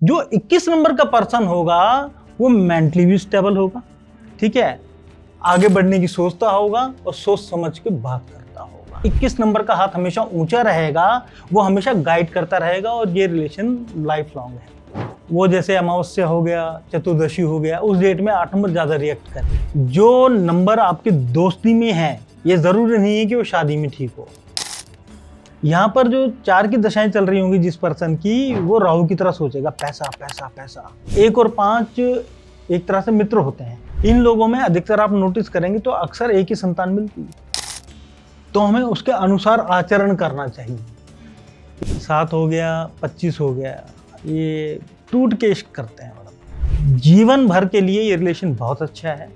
जो 21 नंबर का पर्सन होगा वो मेंटली भी स्टेबल होगा, ठीक है, आगे बढ़ने की सोचता होगा और सोच समझ के बात करता होगा। 21 नंबर का हाथ हमेशा ऊंचा रहेगा, वो हमेशा गाइड करता रहेगा और ये रिलेशन लाइफ लॉन्ग है। वो जैसे अमावस्या हो गया, चतुर्दशी हो गया, उस डेट में 8 नंबर ज्यादा रिएक्ट करे। जो नंबर आपके दोस्ती में है ये जरूरी नहीं है कि वो शादी में ठीक हो। यहाँ पर जो 4 की दशाएं चल रही होंगी जिस पर्सन की, वो राहु की तरह सोचेगा, पैसा पैसा पैसा। 1 और 5 एक तरह से मित्र होते हैं। इन लोगों में अधिकतर आप नोटिस करेंगे तो अक्सर एक ही संतान मिलती है, तो हमें उसके अनुसार आचरण करना चाहिए। 7 हो गया, 25 हो गया, ये टूट के इश्क करते हैं। मतलब जीवन भर के लिए ये रिलेशन बहुत अच्छा है।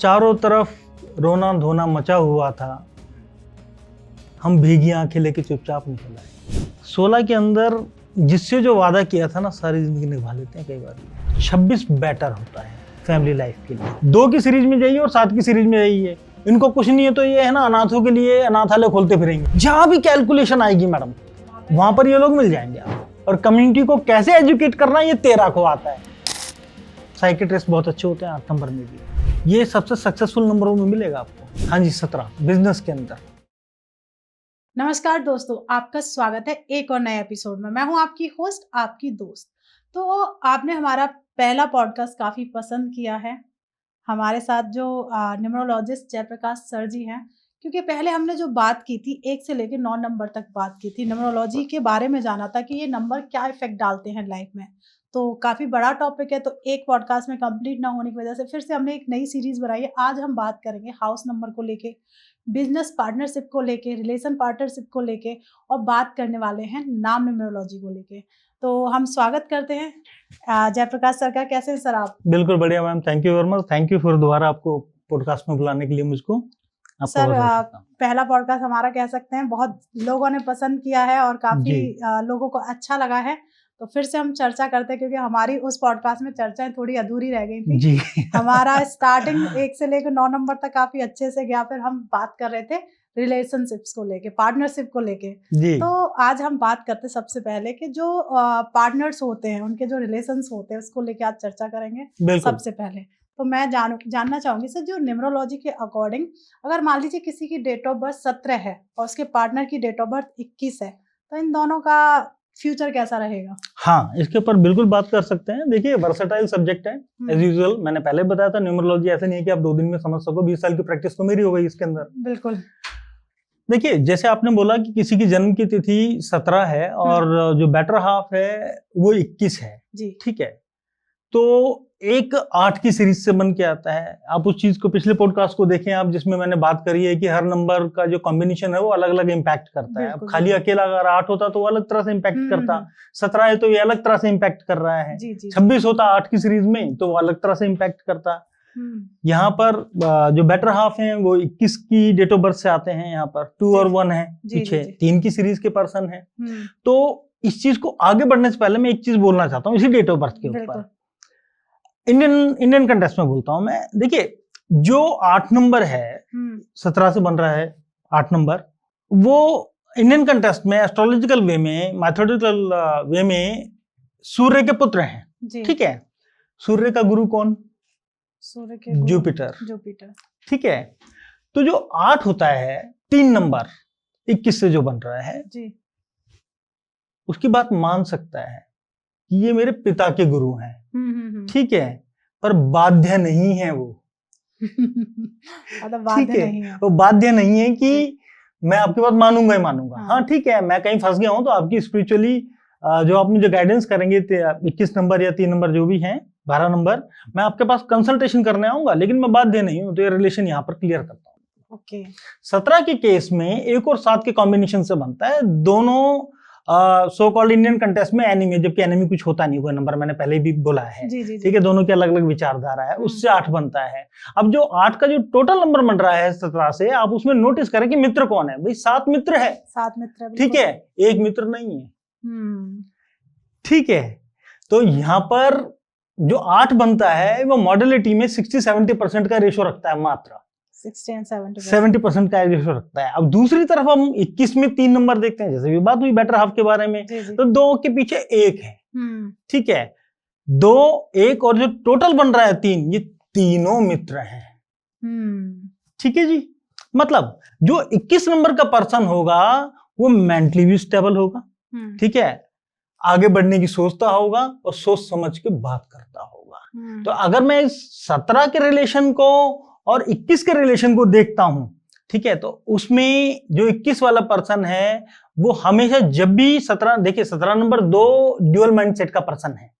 चारों तरफ रोना धोना मचा हुआ था, हम भीगी आंखें लेके चुपचाप निकल आए। 16 के अंदर जिससे जो वादा किया था ना, सारी जिंदगी निभा लेते हैं कई बार। 26 बेटर होता है फैमिली लाइफ के लिए। 2 की सीरीज में जाइए और 7 की सीरीज में जाइए, इनको कुछ नहीं है तो ये है ना, अनाथों के लिए अनाथालय खोलते फिरेंगे। जहां भी कैलकुलेशन आएगी मैडम, वहां पर ये लोग मिल जाएंगे आपको। और कम्युनिटी को कैसे एजुकेट करना ये 13 को आता है। साइकियाट्रिस्ट बहुत अच्छे होते हैं 8 नंबर में भी। ये सबसे सक्सेसफुल नंबरों में मिलेगा आपको। हाँ जी, 17 बिजनेस के अंदर। नमस्कार दोस्तों, आपका स्वागत है एक और नए एपिसोड में। मैं हूं आपकी होस्ट, आपकी दोस्त। तो आपने हमारा पहला पॉडकास्ट काफ़ी पसंद किया है। हमारे साथ जो न्यूमरोलॉजिस्ट जयप्रकाश सर जी हैं, क्योंकि पहले हमने जो बात की थी 1 से लेकर 9 नंबर तक बात की थी, न्यूमरोलॉजी के बारे में जाना था कि ये नंबर क्या इफेक्ट डालते हैं लाइफ में। तो काफ़ी बड़ा टॉपिक है, तो एक पॉडकास्ट में कंप्लीट ना होने की वजह से फिर से हमने एक नई सीरीज़ बनाई है। आज हम बात करेंगे हाउस नंबर को लेके, बिजनेस पार्टनरशिप को लेके, रिलेशन पार्टनरशिप को लेके, और बात करने वाले हैं नाम न्यूमरोलॉजी को लेके। तो हम स्वागत करते हैं जयप्रकाश सर का। कैसे हैं सर आप? बिल्कुल बढ़िया ma'am, thank you very much. Thank you for दोबारा आपको पॉडकास्ट में बुलाने के लिए मुझको। सर पहला पॉडकास्ट हमारा कह सकते हैं बहुत लोगों ने पसंद किया है और काफी लोगों को अच्छा लगा है, तो फिर से हम चर्चा करते हैं, क्योंकि हमारी उस पॉडकास्ट में चर्चाएं थोड़ी अधूरी रह गई थी जी। हमारा स्टार्टिंग 1 से लेकर 9 नंबर तक काफी अच्छे से गया। फिर हम बात कर रहे थे रिलेशनशिप्स को लेके, पार्टनरशिप को लेके। तो आज हम बात करते हैं सबसे पहले कि जो पार्टनर्स होते हैं, उनके जो रिलेशंस होते हैं, उसको लेके आज चर्चा करेंगे। सबसे पहले तो मैं जानना चाहूंगी सर, जो न्यूमरोलॉजी के अकॉर्डिंग अगर मान लीजिए किसी की डेट ऑफ बर्थ 17 है और उसके पार्टनर की डेट ऑफ बर्थ 21 है, तो इन दोनों का फ्यूचर कैसा रहेगा? हाँ, इसके ऊपर बिल्कुल बात कर सकते हैं। देखिए, वर्सेटाइल सब्जेक्ट है एज यूजुअल। मैंने पहले बताया था, न्यूमरोलॉजी ऐसे नहीं है कि आप 2 दिन में समझ सको। 20 साल की प्रैक्टिस तो मेरी हो गई इसके अंदर। बिल्कुल। देखिए, जैसे आपने बोला कि किसी की जन्म की तिथि 17 है और जो बेटर हाफ है वो 21 है, ठीक है। तो एक 8 की सीरीज से बन के आता है। आप उस चीज को पिछले पॉडकास्ट को देखें आप, जिसमें मैंने बात करी है कि हर नंबर का जो कॉम्बिनेशन है वो अलग अलग इम्पैक्ट करता है। अब खाली अकेला अगर 8 होता तो वो अलग तरह से इम्पैक्ट करता, 17 है तो ये अलग तरह से इम्पैक्ट कर रहा है, 26 होता 8 की सीरीज में तो वो अलग तरह से इम्पैक्ट करता। यहाँ पर जो बेटर हाफ है वो 21 की डेट ऑफ बर्थ से आते हैं। यहाँ पर 2 और 1 है, पीछे 3 की सीरीज के पर्सन है। तो इस चीज को आगे बढ़ने से पहले मैं एक चीज बोलना चाहता हूँ इसी डेट ऑफ बर्थ के ऊपर। इंडियन कंटेक्स्ट में बोलता हूं मैं। देखिए, जो 8 नंबर है, 17 से बन रहा है 8 नंबर, वो इंडियन कंटेक्स्ट में एस्ट्रोलॉजिकल वे में, मैथोडिकल वे में सूर्य के पुत्र हैं, ठीक है। सूर्य का गुरु कौन? सूर्य के गुरु जुपिटर, ठीक है। तो जो 8 होता है, 3 नंबर 21 से जो बन रहा है जी, उसकी बात मान सकता है कि ये मेरे पिता के गुरु हैं, ठीक है, पर बाध्य नहीं है वो। ठीक है, वो बाध्य नहीं है कि मैं आपकी बात मानूंगा ही मानूंगा। हाँ, ठीक है, मैं कहीं फंस गया हूं तो आपकी स्पिरिचुअली जो आप मुझे गाइडेंस करेंगे 21 नंबर या 3 नंबर जो भी हैं, 12 नंबर, मैं आपके पास कंसल्टेशन करने आऊंगा, लेकिन मैं बाध्य नहीं हूं। तो ये रिलेशन यहाँ पर क्लियर करता हूँ। ओके। 17 के केस में 1 और 7 के कॉम्बिनेशन से बनता है। दोनों सो कॉल्ड इंडियन कंटेस्ट में एनिमी, जबकि एनिमी कुछ होता नहीं, कोई नंबर मैंने पहले भी बोला है, ठीक है। दोनों की अलग अलग विचारधारा है, उससे 8 बनता है। अब जो 8 का जो टोटल नंबर बन रहा है 17 से, आप उसमें नोटिस करें कि मित्र कौन है। भाई 7 मित्र है, 7 मित्र, ठीक है, एक मित्र नहीं है, ठीक है। तो यहाँ पर जो 8 बनता है वो मॉडलिटी में 60-70% का रेशो रखता है मात्र। 60 and 70%। 70% का रेशियो रखता है। अब दूसरी तरफ हम 21 में 3 नंबर देखते हैं, जैसे भी बात हुई बेटर हाफ के बारे में, जी जी। तो 2 के पीछे 1 है, हम्म ठीक है। 2, 1 और जो टोटल बन रहा है 3, ये तीनों मित्र हैं, हम्म ठीक है जी। मतलब जो 21 नंबर का पर्सन होगा वो मेंटली भी स्टेबल होगा, ठीक है, आगे बढ़ने की सोचता होगा और सोच समझ के बात करता होगा। तो अगर मैं इस 17 के रिलेशन को और 21 के रिलेशन को देखता हूं, ठीक है, तो उसमें जो 21 वाला पर्सन है वो हमेशा जब भी 17, देखिए 17 नंबर 2 ड्यूअल माइंडसेट का पर्सन है,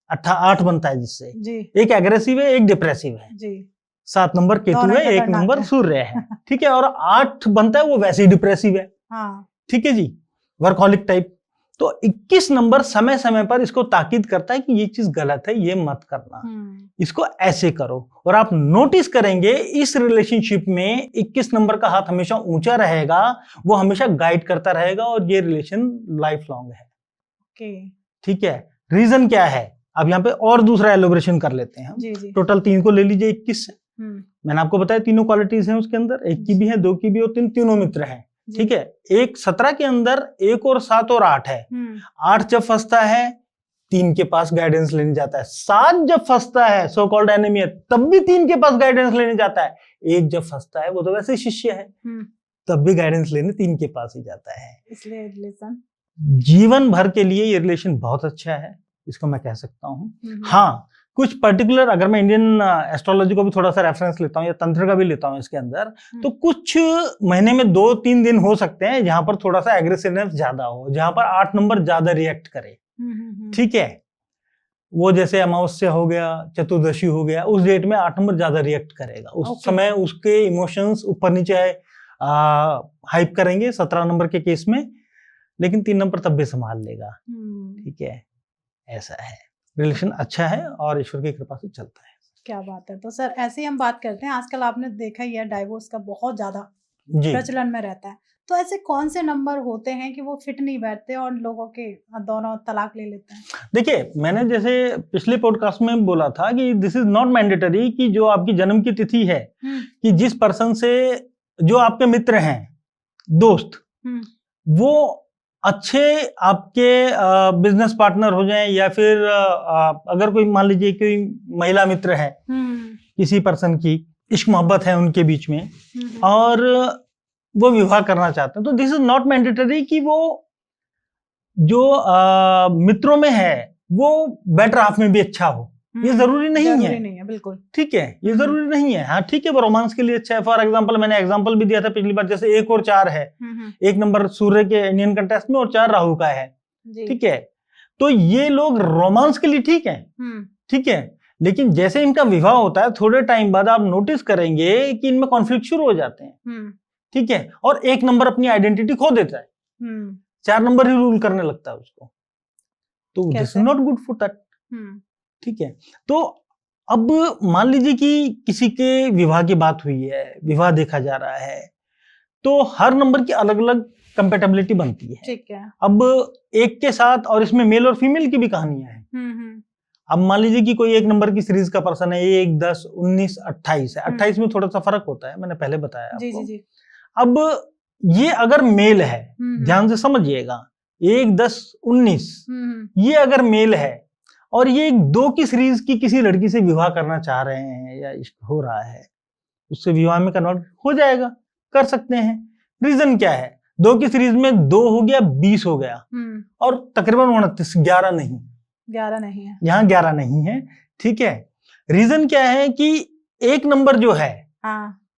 8 बनता है जिससे जी एक एग्रेसिव है एक डिप्रेसिव है जी। 7 नंबर केतु दोनों है, 1 खतरनाक नंबर है। सूर्य है, ठीक है, और 8 बनता है वो वैसे ही डिप्रेसिव है, हाँ ठीक है जी, वर्कहॉलिक टाइप। तो 21 नंबर समय समय पर इसको ताकीद करता है कि ये चीज गलत है, ये मत करना, इसको ऐसे करो। और आप नोटिस करेंगे इस रिलेशनशिप में 21 नंबर का हाथ हमेशा ऊंचा रहेगा, वो हमेशा गाइड करता रहेगा और ये रिलेशन लाइफ लॉन्ग है, ठीक है। रीजन क्या है, अब यहाँ पे और दूसरा एलोब्रेशन कर लेते हैं जी जी। टोटल 3 को ले लीजिए 21 से, मैंने आपको बताया तीनों क्वालिटीज हैं उसके अंदर, 1 की भी है, 2 की भी और 3, तीनों मित्र हैं, ठीक है। एक 17 के अंदर 1 और 7 और 8 है। 8 जब फंसता है 3 के पास गाइडेंस लेने जाता है, 7 जब फंसता है सो कॉल्ड एनिमी है तब भी 3 के पास गाइडेंस लेने जाता है, 1 जब फंसता है वो तो वैसे शिष्य है तब भी गाइडेंस लेने 3 के पास ही जाता है। इसलिए रिलेशन जीवन भर के लिए ये रिलेशन बहुत अच्छा है, इसको मैं कह सकता हूँ। हाँ, कुछ पर्टिकुलर, अगर मैं इंडियन एस्ट्रोलॉजी को भी थोड़ा सा रेफरेंस लेता हूँ या तंत्र का भी लेता हूँ इसके अंदर, तो कुछ महीने में 2-3 दिन हो सकते हैं जहां पर थोड़ा सा एग्रेसिवनेस ज्यादा हो, जहां पर 8 नंबर ज्यादा रिएक्ट करे, ठीक है। वो जैसे अमावस्या हो गया, चतुर्दशी हो गया, उस डेट में 8 नंबर ज्यादा रिएक्ट करेगा, उस समय उसके इमोशंस ऊपर नीचे हाइप करेंगे 17 नंबर के केस में, लेकिन 3 नंबर तब भी संभाल लेगा, ठीक है। ऐसा है, रिलेशन अच्छा है और ईश्वर की कृपा से चलता है। क्या बात है। तो सर ऐसे ही हम बात करते हैं, आजकल आपने देखा ही है डाइवोर्स का बहुत ज्यादा प्रचलन में रहता है, तो ऐसे कौन से नंबर होते हैं कि वो फिट नहीं बैठते और लोगों के दोनों तलाक ले लेते हैं? देखिए, मैंने जैसे पिछले पॉडकास्ट में बोला था कि दिस इज नॉट मैंडेटरी कि जो आपकी जन्म की तिथि है, कि जिस पर्सन से जो आपके मित्र हैं, दोस्त, वो अच्छे आपके बिजनेस पार्टनर हो जाएं, या फिर अगर कोई मान लीजिए कोई महिला मित्र है, किसी पर्सन की इश्क मोहब्बत है उनके बीच में और वो विवाह करना चाहते हैं, तो दिस इज नॉट मैंडेटरी कि वो जो मित्रों में है वो बेटर हाफ में भी अच्छा हो, ये जरूरी नहीं है, बिल्कुल, ठीक है, ये जरूरी नहीं है। हाँ ठीक है, वो रोमांस के लिए अच्छा है। फॉर एग्जांपल, मैंने एग्जांपल भी दिया था पिछली बार, जैसे 1 और 4 है, 1 नंबर सूर्य के इंडियन कंटेस्ट में और 4 राहु का है, ठीक है, तो ये लोग रोमांस के लिए ठीक है, ठीक है, लेकिन जैसे इनका विवाह होता है थोड़े टाइम बाद आप नोटिस करेंगे कि इनमें कॉन्फ्लिक्ट शुरू हो जाते हैं, ठीक है, और 1 नंबर अपनी आइडेंटिटी खो देता है, 4 नंबर ही रूल करने लगता है उसको, तो this is not good for that, ठीक है। तो अब मान लीजिए कि किसी के विवाह की बात हुई है, विवाह देखा जा रहा है, तो हर नंबर की अलग अलग कंपेटेबिलिटी बनती है, ठीक है। अब एक के साथ, और इसमें मेल और फीमेल की भी कहानियां हैं। अब मान लीजिए कि कोई 1 नंबर की सीरीज का पर्सन है, 1, 10, 19, 28 है, 28 में थोड़ा सा फर्क होता है, मैंने पहले बताया आपको। जी। अब ये अगर मेल है, ध्यान से समझिएगा, 1, 10, 19 ये अगर मेल है और ये 2 की सीरीज की किसी लड़की से विवाह करना चाह रहे हैं या इश्क हो रहा है, उससे विवाह में कन्वर्ट हो जाएगा, कर सकते हैं। रीजन क्या है, 2 की सीरीज में 2 हो गया, 20 हो गया, और तकरीबन 29, 11 नहीं है, यहाँ 11 नहीं है, ठीक है। रीजन क्या है कि 1 नंबर जो है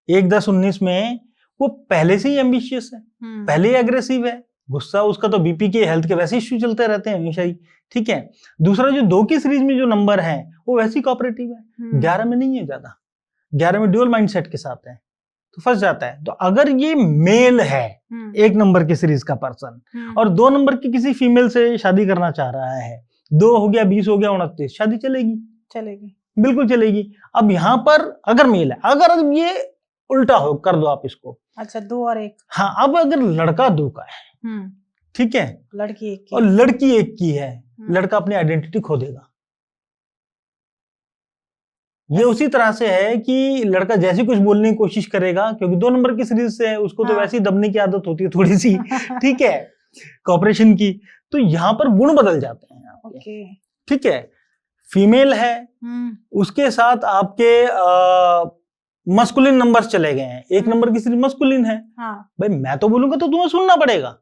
1, 10, 19 में वो पहले से ही एम्बिशियस है, पहले ही एग्रेसिव है, गुस्सा उसका तो बीपी के हेल्थ के वैसे इश्यू चलते रहते हैं हमेशा ही, ठीक है। दूसरा जो 2 की सीरीज में जो नंबर है वो वैसे ही कोऑपरेटिव है, 11 में नहीं है ज्यादा, 11 में ड्यूअल माइंडसेट के साथ है, तो फंस जाता है। तो अगर ये मेल है 1 नंबर की सीरीज का पर्सन और 2 नंबर की किसी फीमेल से शादी करना चाह रहा है, 2 हो गया, 20 हो गया, 29, शादी चलेगी, बिल्कुल चलेगी। अब यहाँ पर अगर मेल है, अगर ये उल्टा हो, कर दो आप इसको, अच्छा 2 और 1, हाँ, अब अगर लड़का 2 का है, ठीक है, लड़की 1 की और लड़की 1 की है, लड़का अपनी आइडेंटिटी खो देगा, ये उसी तरह से है कि लड़का जैसे कुछ बोलने की कोशिश करेगा, क्योंकि 2 नंबर की सीरीज से है, उसको तो हाँ। वैसे ही दबने की आदत होती है थोड़ी सी, ठीक है, कॉपरेशन की। तो यहाँ पर गुण बदल जाते हैं आपके, ओके। ठीक है। फीमेल है, उसके साथ आपके मस्कुलिन नंबर्स चले गए हैं, 1 नंबर की सीरीज मस्कुलिन है। हाँ। भाई मैं तो बोलूंगा तो तुम्हें सुनना पड़ेगा,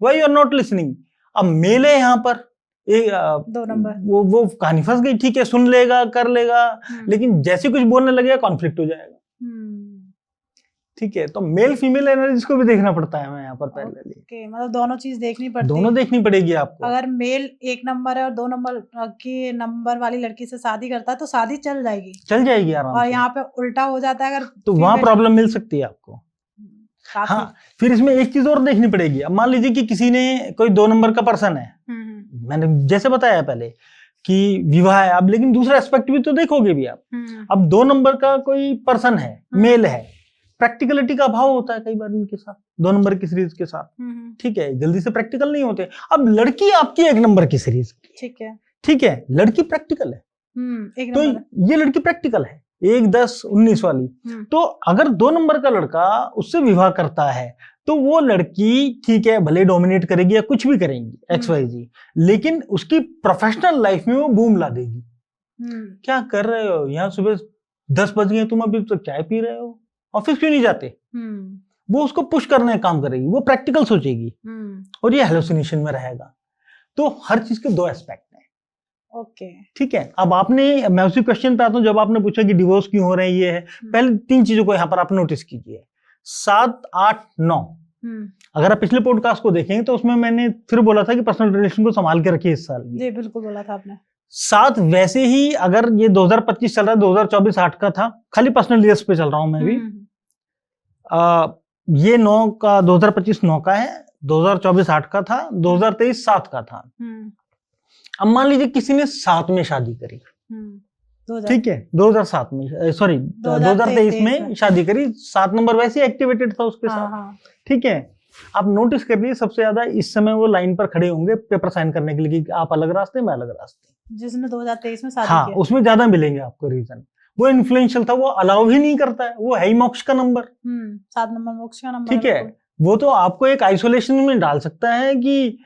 why you are not listening. अब मेल है यहाँ पर, 2 नंबर। वो कहानी फंस गई, ठीक है, सुन लेगा कर लेगा, लेकिन जैसे कुछ बोलने लगेगा कॉन्फ्लिक्ट हो जाएगा, ठीक है। तो मेल फीमेल एनर्जी को भी देखना पड़ता है मैं यहाँ पर पहले। ओके, मतलब दोनों चीज देखनी पड़ती दोनों है। देखनी पड़ेगी आपको। अगर मेल 1 नंबर है और 2 नंबर की नंबर वाली लड़की से शादी करता है तो शादी चल जाएगी आराम और से। यहाँ पे उल्टा हो जाता है अगर तो वहां female- प्रॉब्लम मिल सकती है आपको। काफी। हाँ, फिर इसमें एक चीज और देखनी पड़ेगी। अब मान लीजिए कि किसी ने कोई 2 नंबर का पर्सन है, मैंने जैसे बताया पहले कि विवाह है, अब लेकिन दूसरा एस्पेक्ट भी तो देखोगे भी आप। अब 2 नंबर का कोई पर्सन है, मेल है, प्रैक्टिकलिटी का अभाव होता है कई बार इनके साथ, 2 नंबर की सीरीज के साथ, ठीक है, जल्दी से प्रैक्टिकल नहीं होते। अब लड़की आपकी 1 नंबर की सीरीज, ठीक है, लड़की प्रैक्टिकल है, तो ये लड़की प्रैक्टिकल है, 1, 10, 19 वाली। तो अगर 2 नंबर का लड़का उससे विवाह करता है तो वो लड़की, ठीक है, भले डोमिनेट करेगी या कुछ भी करेंगी XYZ, लेकिन उसकी प्रोफेशनल लाइफ में वो बूम ला देगी। क्या कर रहे हो यहाँ, सुबह 10 बज गए, तुम अभी तो चाय पी रहे हो, ऑफिस क्यों नहीं जाते? वो उसको पुश करने का काम करेगी, वो प्रैक्टिकल सोचेगी और ये हेलुसिनेशन में रहेगा। तो हर चीज के 2 एस्पेक्ट हैं। ओके, ठीक है। अब आपने, मैं उसी क्वेश्चन पे आता हूँ, जब आपने पूछा कि डिवोर्स क्यों हो रहे हैं, ये है, पहले 3 चीजों को यहाँ पर आप नोटिस कीजिए। 7, 8, 9, अगर आप पिछले पॉडकास्ट को देखेंगे तो उसमें मैंने फिर बोला था कि पर्सनल रिलेशन को संभाल के रखिए इस साल। जी बिल्कुल बोला था आपने। 7 वैसे ही, अगर ये 2025 चल रहा है, 2024 8 का था, खाली पर्सनल ईयर्स पे चल रहा हूं मैं भी। ये 9 का 2025 9 का है, 2024 8 का था, 2023 7 का था। अब मान लीजिए किसी ने 7 में शादी करी, ठीक है, 2007 में, सॉरी 2023 में शादी करी, 7 नंबर वैसे एक्टिवेटेड था उसके साथ, ठीक है। आप नोटिस करिए सबसे ज्यादा इस समय वो लाइन पर खड़े होंगे पेपर साइन करने के लिए कि आप अलग रास्ते, मैं अलग रास्ते। जिसने 2023 में शादी किया, उसमें ज्यादा मिलेंगे आपको रीजन। वो इन्फ्लुएंशियल था, वो अलाउ ही नहीं करता है, वो है ही मोक्ष का नंबर, 7 नंबर मोक्ष का नंबर, ठीक है। वो तो आपको एक आइसोलेशन में डाल सकता है कि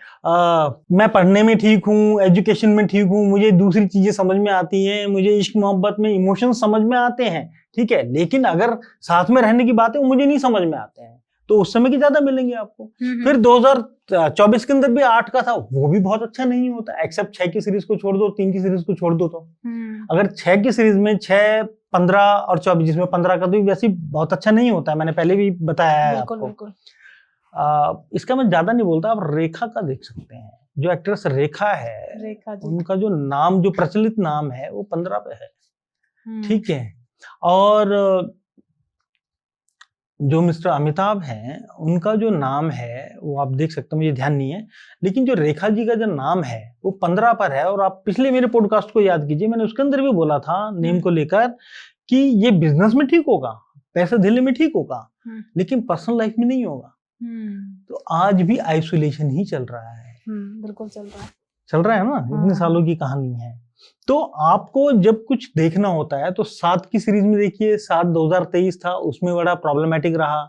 मैं पढ़ने में ठीक हूँ, एजुकेशन में ठीक हूँ, मुझे दूसरी चीजें समझ में आती हैं, मुझे इश्क मोहब्बत में इमोशन समझ में आते हैं, ठीक है, लेकिन अगर साथ में रहने की बात है वो मुझे नहीं समझ में आते हैं, तो उस समय की ज्यादा मिलेंगे आपको। फिर 2024 के अंदर भी 8 का था, वो भी बहुत अच्छा नहीं होता, एक्सेप्ट 6 की सीरीज को छोड़ दो, 3 की सीरीज को छोड़ दो। तो अगर 6 की सीरीज में 6, 15 और 24, जिसमें 15 का तो वैसे बहुत अच्छा नहीं होता है, मैंने पहले भी बताया है आपको। इसका मैं ज्यादा नहीं बोलता, आप रेखा का देख सकते हैं, जो एक्ट्रेस रेखा है, उनका जो नाम, जो प्रचलित नाम है, वो 15 पे है, ठीक है। और जो मिस्टर अमिताभ हैं, उनका जो नाम है वो आप देख सकते हैं, मुझे ध्यान नहीं है, लेकिन जो रेखा जी का जो नाम है वो 15 पर है। और आप पिछले मेरे पॉडकास्ट को याद कीजिए, मैंने उसके अंदर भी बोला था नेम को लेकर कि ये बिजनेस में ठीक होगा, पैसे धैले में ठीक होगा, लेकिन पर्सनल लाइफ में नहीं होगा। तो आज भी आइसोलेशन ही चल रहा है, बिल्कुल चल रहा है ना, इतने सालों की कहानी है। तो आपको जब कुछ देखना होता है तो 7 की सीरीज में देखिए, 7 2023 था, उसमें बड़ा प्रॉब्लमेटिक रहा।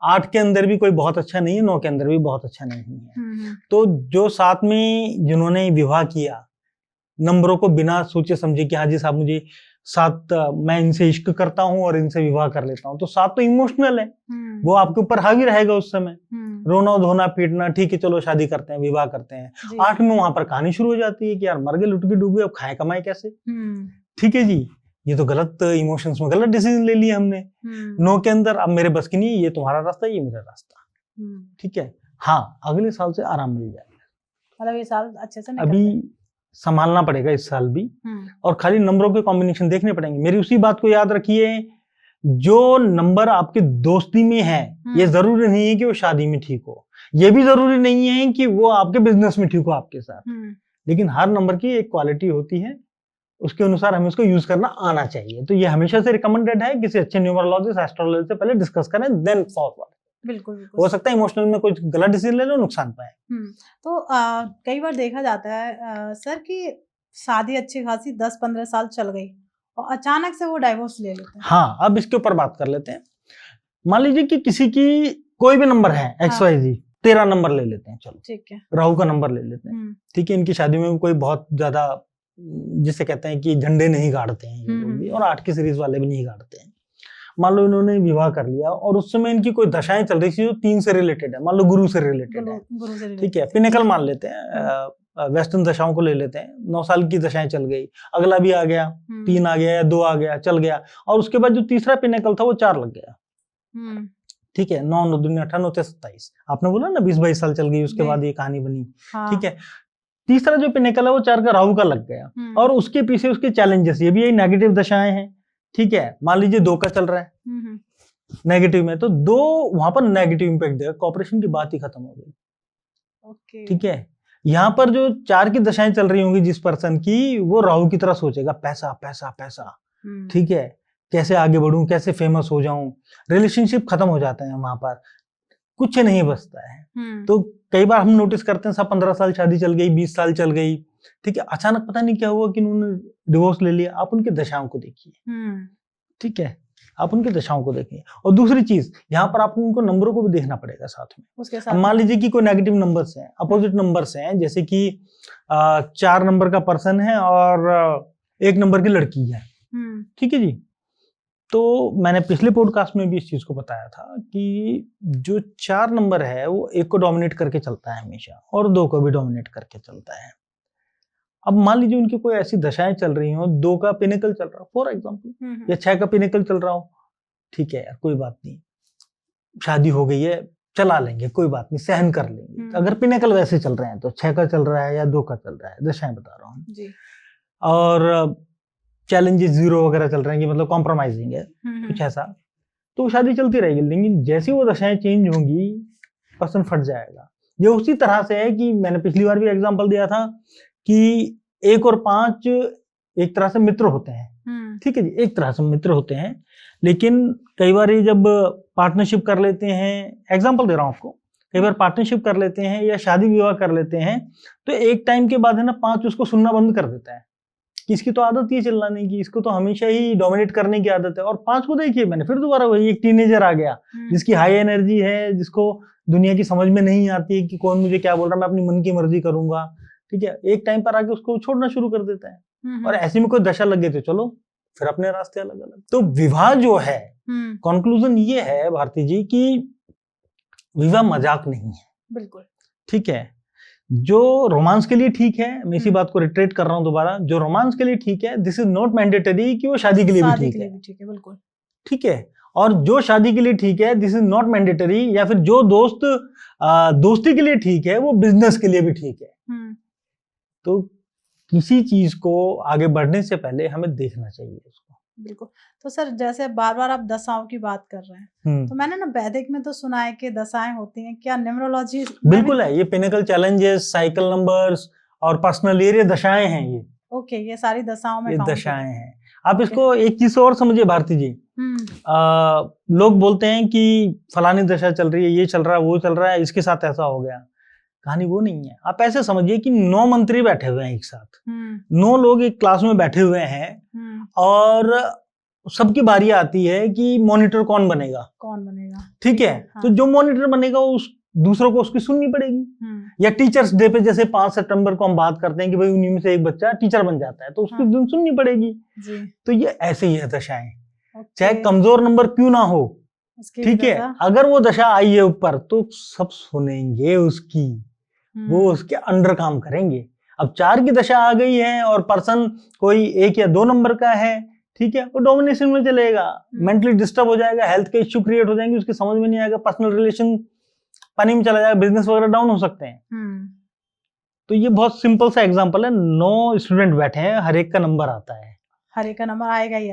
8 के अंदर भी कोई बहुत अच्छा नहीं है, 9 के अंदर भी बहुत अच्छा नहीं है। तो जो 7 में जिन्होंने विवाह किया, नंबरों को बिना सोचे समझे कि हाँ जी साहब मुझे 7, मैं इनसे इश्क करता हूँ और इनसे विवाह कर लेता हूँ, तो 7 तो इमोशनल है, वो आपके ऊपर हावी रहेगा उस समय, रोना धोना पीटना, ठीक है चलो शादी करते हैं, विवाह करते हैं। 8 में वहां पर कहानी शुरू हो जाती है कि यार मर गए, लुट गए, डूब गए, अब खाए कमाए कैसे, ठीक है जी, ये तो गलत इमोशंस में गलत डिसीजन ले लिया हमने। 9 के अंदर अब मेरे बस की नहीं, ये तुम्हारा रास्ता, ये मेरा रास्ता, ठीक है। हाँ, अगले साल से आराम मिल जाएगा, मतलब ये साल अच्छे से अभी संभालना पड़ेगा इस साल भी, और खाली नंबरों के कॉम्बिनेशन देखने पड़ेंगे। मेरी उसी बात को याद रखिए, जो नंबर आपके दोस्ती में है, ये जरूरी नहीं है कि वो शादी में ठीक हो, ये भी जरूरी नहीं है कि वो आपके बिजनेस में ठीक हो आपके साथ, लेकिन हर नंबर की एक क्वालिटी होती है, उसके अनुसार हमें उसको यूज करना आना चाहिए। तो ये हमेशा से रिकमेंडेड है, किसी अच्छे न्यूमरोलॉजिस्ट, एस्ट्रोलॉजिस्ट से पहले डिस्कस करें, देन फॉरवर्ड। बिल्कुल हो सकता है इमोशनल में कुछ गलत डिसीजन ले लो, नुकसान पाए। तो कई बार देखा जाता है सर कि शादी अच्छी खासी 10-15 साल चल गई और अचानक से वो डाइवोर्स ले लेते हैं। हाँ, अब इसके ऊपर बात कर लेते हैं। मान लीजिए कि किसी की कोई भी नंबर है XYZ, 13 नंबर ले लेते हैं, चलो ठीक है। राहु का नंबर ले लेते हैं, ठीक है। इनकी शादी में कोई बहुत ज्यादा, जिसे कहते हैं कि झंडे नहीं गाड़ते हैं ये लोग भी, और 8 की सीरीज वाले भी नहीं गाड़ते हैं। मान लो इन्होंने विवाह कर लिया और उस समय इनकी कोई दशाएं चल रही थी जो 3 से रिलेटेड है, मान लो गुरु से रिलेटेड है, ठीक है। पिनेकल मान लेते हैं, वेस्टर्न दशाओं को ले लेते हैं। 9 साल की दशाएं चल गई, अगला भी आ गया, 3 आ गया या 2 आ गया, चल गया, और उसके बाद जो तीसरा पिनेकल था वो 4 लग गया, ठीक है। 9 9 दूनी 18 9 27, आपने बोला ना 20-22 साल चल गई, उसके बाद ये कहानी बनी, ठीक है। तीसरा जो पिनेकल है वो 4 का राहु का लग गया, और उसके पीछे उसके चैलेंजेस, ये भी यही नेगेटिव दशाएं हैं, ठीक है। मान लीजिए 2 का चल रहा है नेगेटिव में, तो 2 वहां पर नेगेटिव इंपैक्ट देगा, कॉपरेशन की बात ही खत्म हो गई, ठीक है। यहाँ पर जो 4 की दशाएं चल रही होंगी जिस पर्सन की, वो राहु की तरह सोचेगा, पैसा पैसा पैसा, ठीक है, कैसे आगे बढ़ूं, कैसे फेमस हो जाऊं, रिलेशनशिप खत्म हो जाते हैं वहां पर, कुछ नहीं बचता है। तो कई बार हम नोटिस करते हैं, सब 15 साल शादी चल गई, 20 साल चल गई, ठीक है, अचानक पता नहीं क्या हुआ कि उन्होंने डिवोर्स ले लिया। आप उनके दशाओं को देखिए, ठीक है, आप उनके दशाओं को देखिए। और दूसरी चीज, यहाँ पर आपको उनको नंबरों को भी देखना पड़ेगा साथ में। उसके साथ मान लीजिए कि कोई नेगेटिव नंबर्स हैं, अपोजिट नंबर्स हैं, जैसे कि 4 नंबर का पर्सन है और 1 नंबर की लड़की है, ठीक है जी। तो मैंने पिछले पॉडकास्ट में भी इस चीज को बताया था कि जो 4 नंबर है वो 1 को डोमिनेट करके चलता है हमेशा, और 2 को भी डोमिनेट करके चलता है। अब मान लीजिए उनकी कोई ऐसी दशाएं चल रही हो, 2 का पिनेकल चल रहा हो फॉर एग्जांपल, या 6 का पिनेकल चल रहा हो, ठीक है यार, कोई बात नहीं, शादी हो गई है, चला लेंगे, कोई बात नहीं, सहन कर लेंगे। अगर पिनेकल वैसे चल रहे हैं तो 6 का चल रहा है या 2 का चल रहा है, दशाएं बता रहा हूँ जी। और चैलेंजेस 0 वगैरह चल रहे हैं कि मतलब कॉम्प्रोमाइजिंग है, कुछ ऐसा, तो शादी चलती रहेगी। लेकिन जैसे वो दशाएं चेंज होंगी, पर्सन फट जाएगा। ये उसी तरह से है कि मैंने पिछली बार भी एग्जांपल दिया था कि 1 और 5 एक तरह से मित्र होते हैं, ठीक है जी, एक तरह से मित्र होते हैं। लेकिन कई बार ये जब पार्टनरशिप कर लेते हैं, एग्जांपल दे रहा हूँ आपको, कई बार पार्टनरशिप कर लेते हैं या शादी विवाह कर लेते हैं, तो एक टाइम के बाद है ना 5 उसको सुनना बंद कर देता है कि इसकी तो आदत ही चिल्लाने की, इसको तो हमेशा ही डोमिनेट करने की आदत है। और 5 को देखिए, मैंने फिर दोबारा वही, एक टीनेजर आ गया जिसकी हाई एनर्जी है, जिसको दुनिया की समझ में नहीं आती कि कौन मुझे क्या बोल रहा है, मैं अपनी मन की मर्जी करूंगा, ठीक है। एक टाइम पर आके उसको छोड़ना शुरू कर देता है, और ऐसे में कोई दशा लग गई तो चलो फिर अपने रास्ते अलग अलग। तो विवाह जो है, कंक्लूजन ये है भारती जी कि विवाह मजाक नहीं है, बिल्कुल, ठीक है। जो रोमांस के लिए ठीक है, मैं इसी बात को रिट्रेट कर रहा हूं दोबारा, जो रोमांस के लिए ठीक है, दिस इज नॉट मैंडेटरी कि वो शादी के लिए भी ठीक है, बिल्कुल, ठीक है। और जो शादी के लिए ठीक है, दिस इज नॉट मैंडेटरी, या फिर जो दोस्ती के लिए ठीक है, वो बिजनेस के लिए भी ठीक है। तो किसी चीज को आगे बढ़ने से पहले हमें देखना चाहिए उसको, बिल्कुल। तो सर, जैसे बार बार आप दशाओं की बात कर रहे हैं, तो मैंने ना वैदिक में तो सुना है कि दशाएं होती हैं, क्या न्यूमरोलॉजी? बिल्कुल है, ये पिनेकल चैलेंजेस, साइकिल नंबर्स और पर्सनल ये दशाएं हैं। ये ओके, ये सारी दशाओं में ये दशाएं हैं। आप इसको एक चीज और समझिए भारती जी, लोग बोलते हैं कि फलानी दशा चल रही है, ये चल रहा है, वो चल रहा है, इसके साथ ऐसा हो गया। कहानी वो नहीं है। आप ऐसे समझिए कि 9 मंत्री बैठे हुए हैं एक साथ, 9 लोग एक क्लास में बैठे हुए हैं, और सबकी बारी आती है कि मॉनिटर कौन बनेगा, ठीक है। हाँ। तो जो मॉनिटर बनेगा उस दूसरों को उसकी सुननी पड़ेगी। या टीचर्स डे पे जैसे 5 सितंबर को हम बात करते हैं कि भाई उन्हीं में से एक बच्चा टीचर बन जाता है, तो उसकी हाँ। सुननी पड़ेगी जी। तो ये ऐसे ही है दशाएं, चाहे कमजोर नंबर क्यों ना हो, ठीक है, अगर वो दशा आई है ऊपर तो सब सुनेंगे उसकी, वो उसके अंडर काम करेंगे। अब 4 की दशा आ गई है और पर्सन कोई 1 या 2 नंबर का है, ठीक है, वो डोमिनेशन में चलेगा, मेंटली डिस्टर्ब हो जाएगा, हेल्थ के इश्यू क्रिएट हो जाएंगे, उसकी समझ में नहीं आएगा, पर्सनल रिलेशन पानी में चला जाएगा, बिजनेस वगैरह डाउन हो सकते हैं। तो ये बहुत सिंपल सा एग्जांपल है। 9 स्टूडेंट बैठे हैं, हर एक का नंबर आता है, हर एक का नंबर आएगा ही